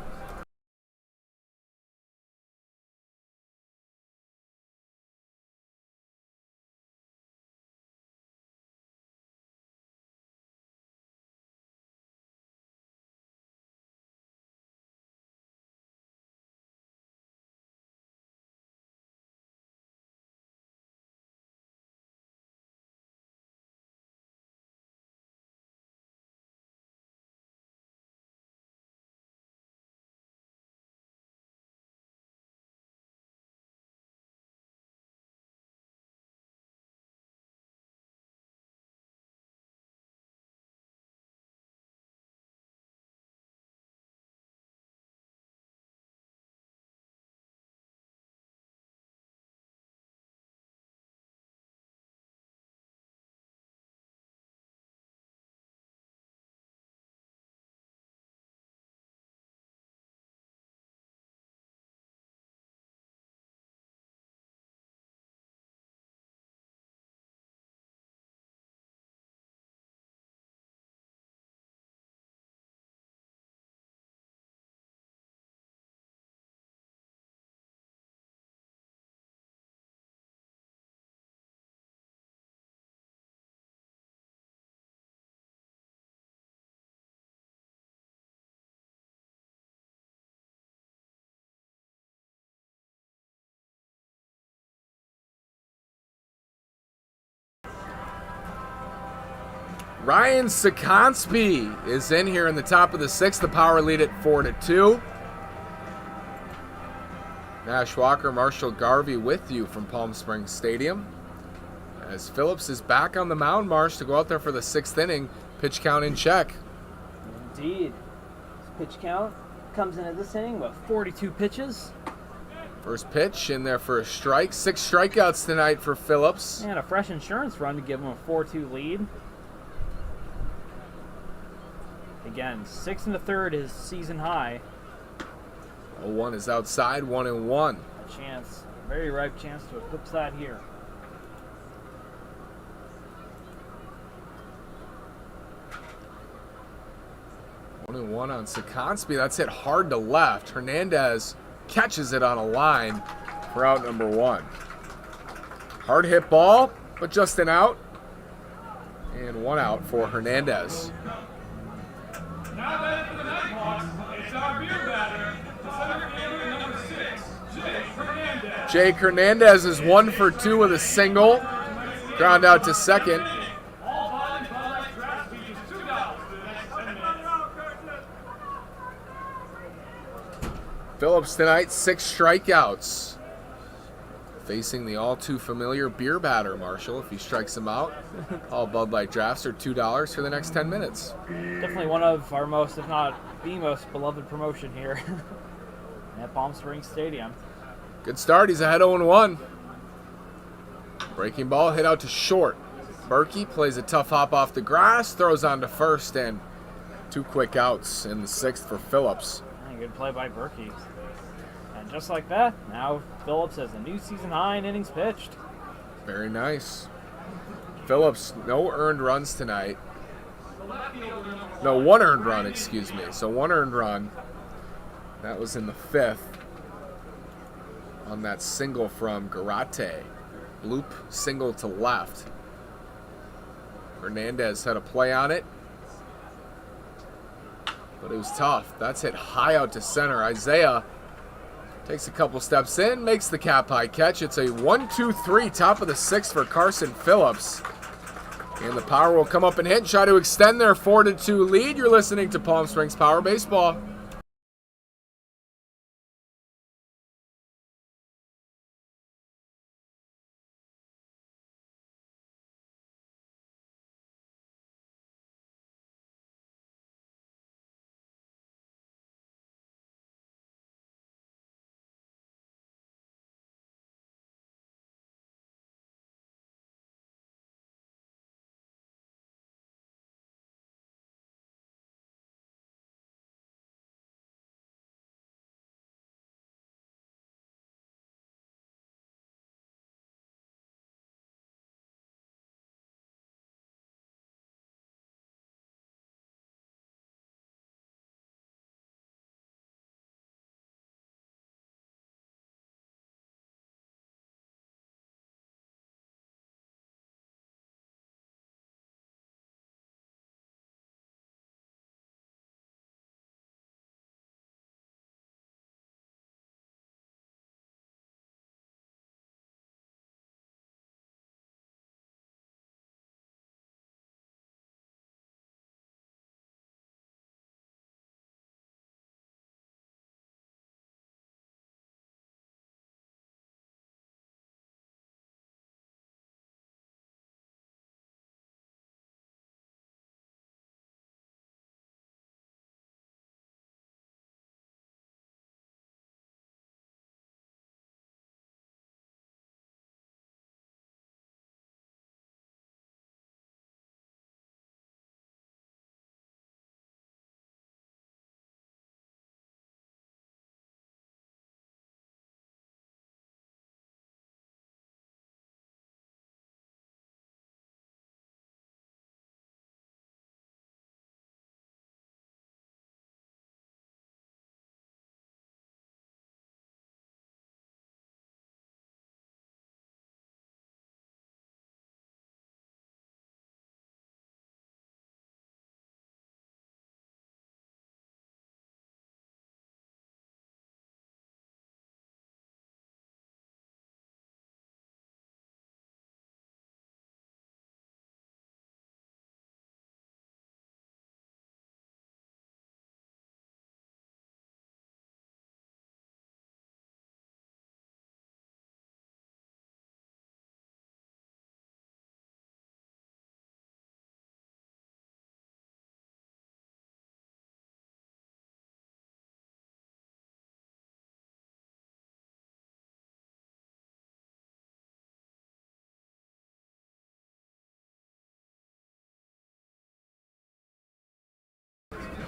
Ryan Sikonsky is in here in the top of the sixth. The Power lead at 4-2. Nash Walker, Marshall Garvey with you from Palm Springs Stadium. As Phillips is back on the mound, Marsh, to go out there for the sixth inning. Pitch count in check. Indeed. Pitch count comes into this inning with 42 pitches. First pitch in there for a strike. 6 strikeouts tonight for Phillips. And a fresh insurance run to give him a 4-2 lead. Again, 6 1/3 is season high. 0-1 is outside, 1-1. A chance, a very ripe chance to eclipse that here. One on Sikonsky. That's hit hard to left. Hernandez catches it on a line for out number 1. Hard hit ball, but just an out. And 1 out for Hernandez. Now batting for the Nighthawks, it's our beer batter, the center fielder number 6, Jake Hernandez. Jake Hernandez is 1 for 2 with a single. Ground out to second. All Bud and Bud Light draft fee is $2 for the next 10 minutes. Phillips tonight, 6 strikeouts. Facing the all too familiar beer batter, Marshall. If he strikes him out, all Bud Light drafts are $2 for the next 10 minutes. Definitely one of our most, if not the most beloved promotion here at Palm Springs Stadium. Good start. He's ahead 0-1. Breaking ball hit out to short. Berkey plays a tough hop off the grass, throws on to first, and 2 quick outs in the 6th for Phillips. And good play by Berkey. And just like that, now Phillips has a new season high in innings pitched. Very nice. Phillips, no earned runs tonight. No, 1 earned run, excuse me. So 1 earned run. That was in the 5th on that single from Garate. Loop single to left. Hernandez had a play on it, but it was tough. That's hit high out to center. Isaiah takes a couple steps in, makes the cap high catch. It's a 1-2-3, top of the 6th for Carson Phillips. And the Power will come up and hit and try to extend their 4-2 lead. You're listening to Palm Springs Power Baseball.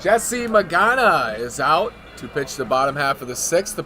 Jesse Magana is out to pitch the bottom half of the 6th. The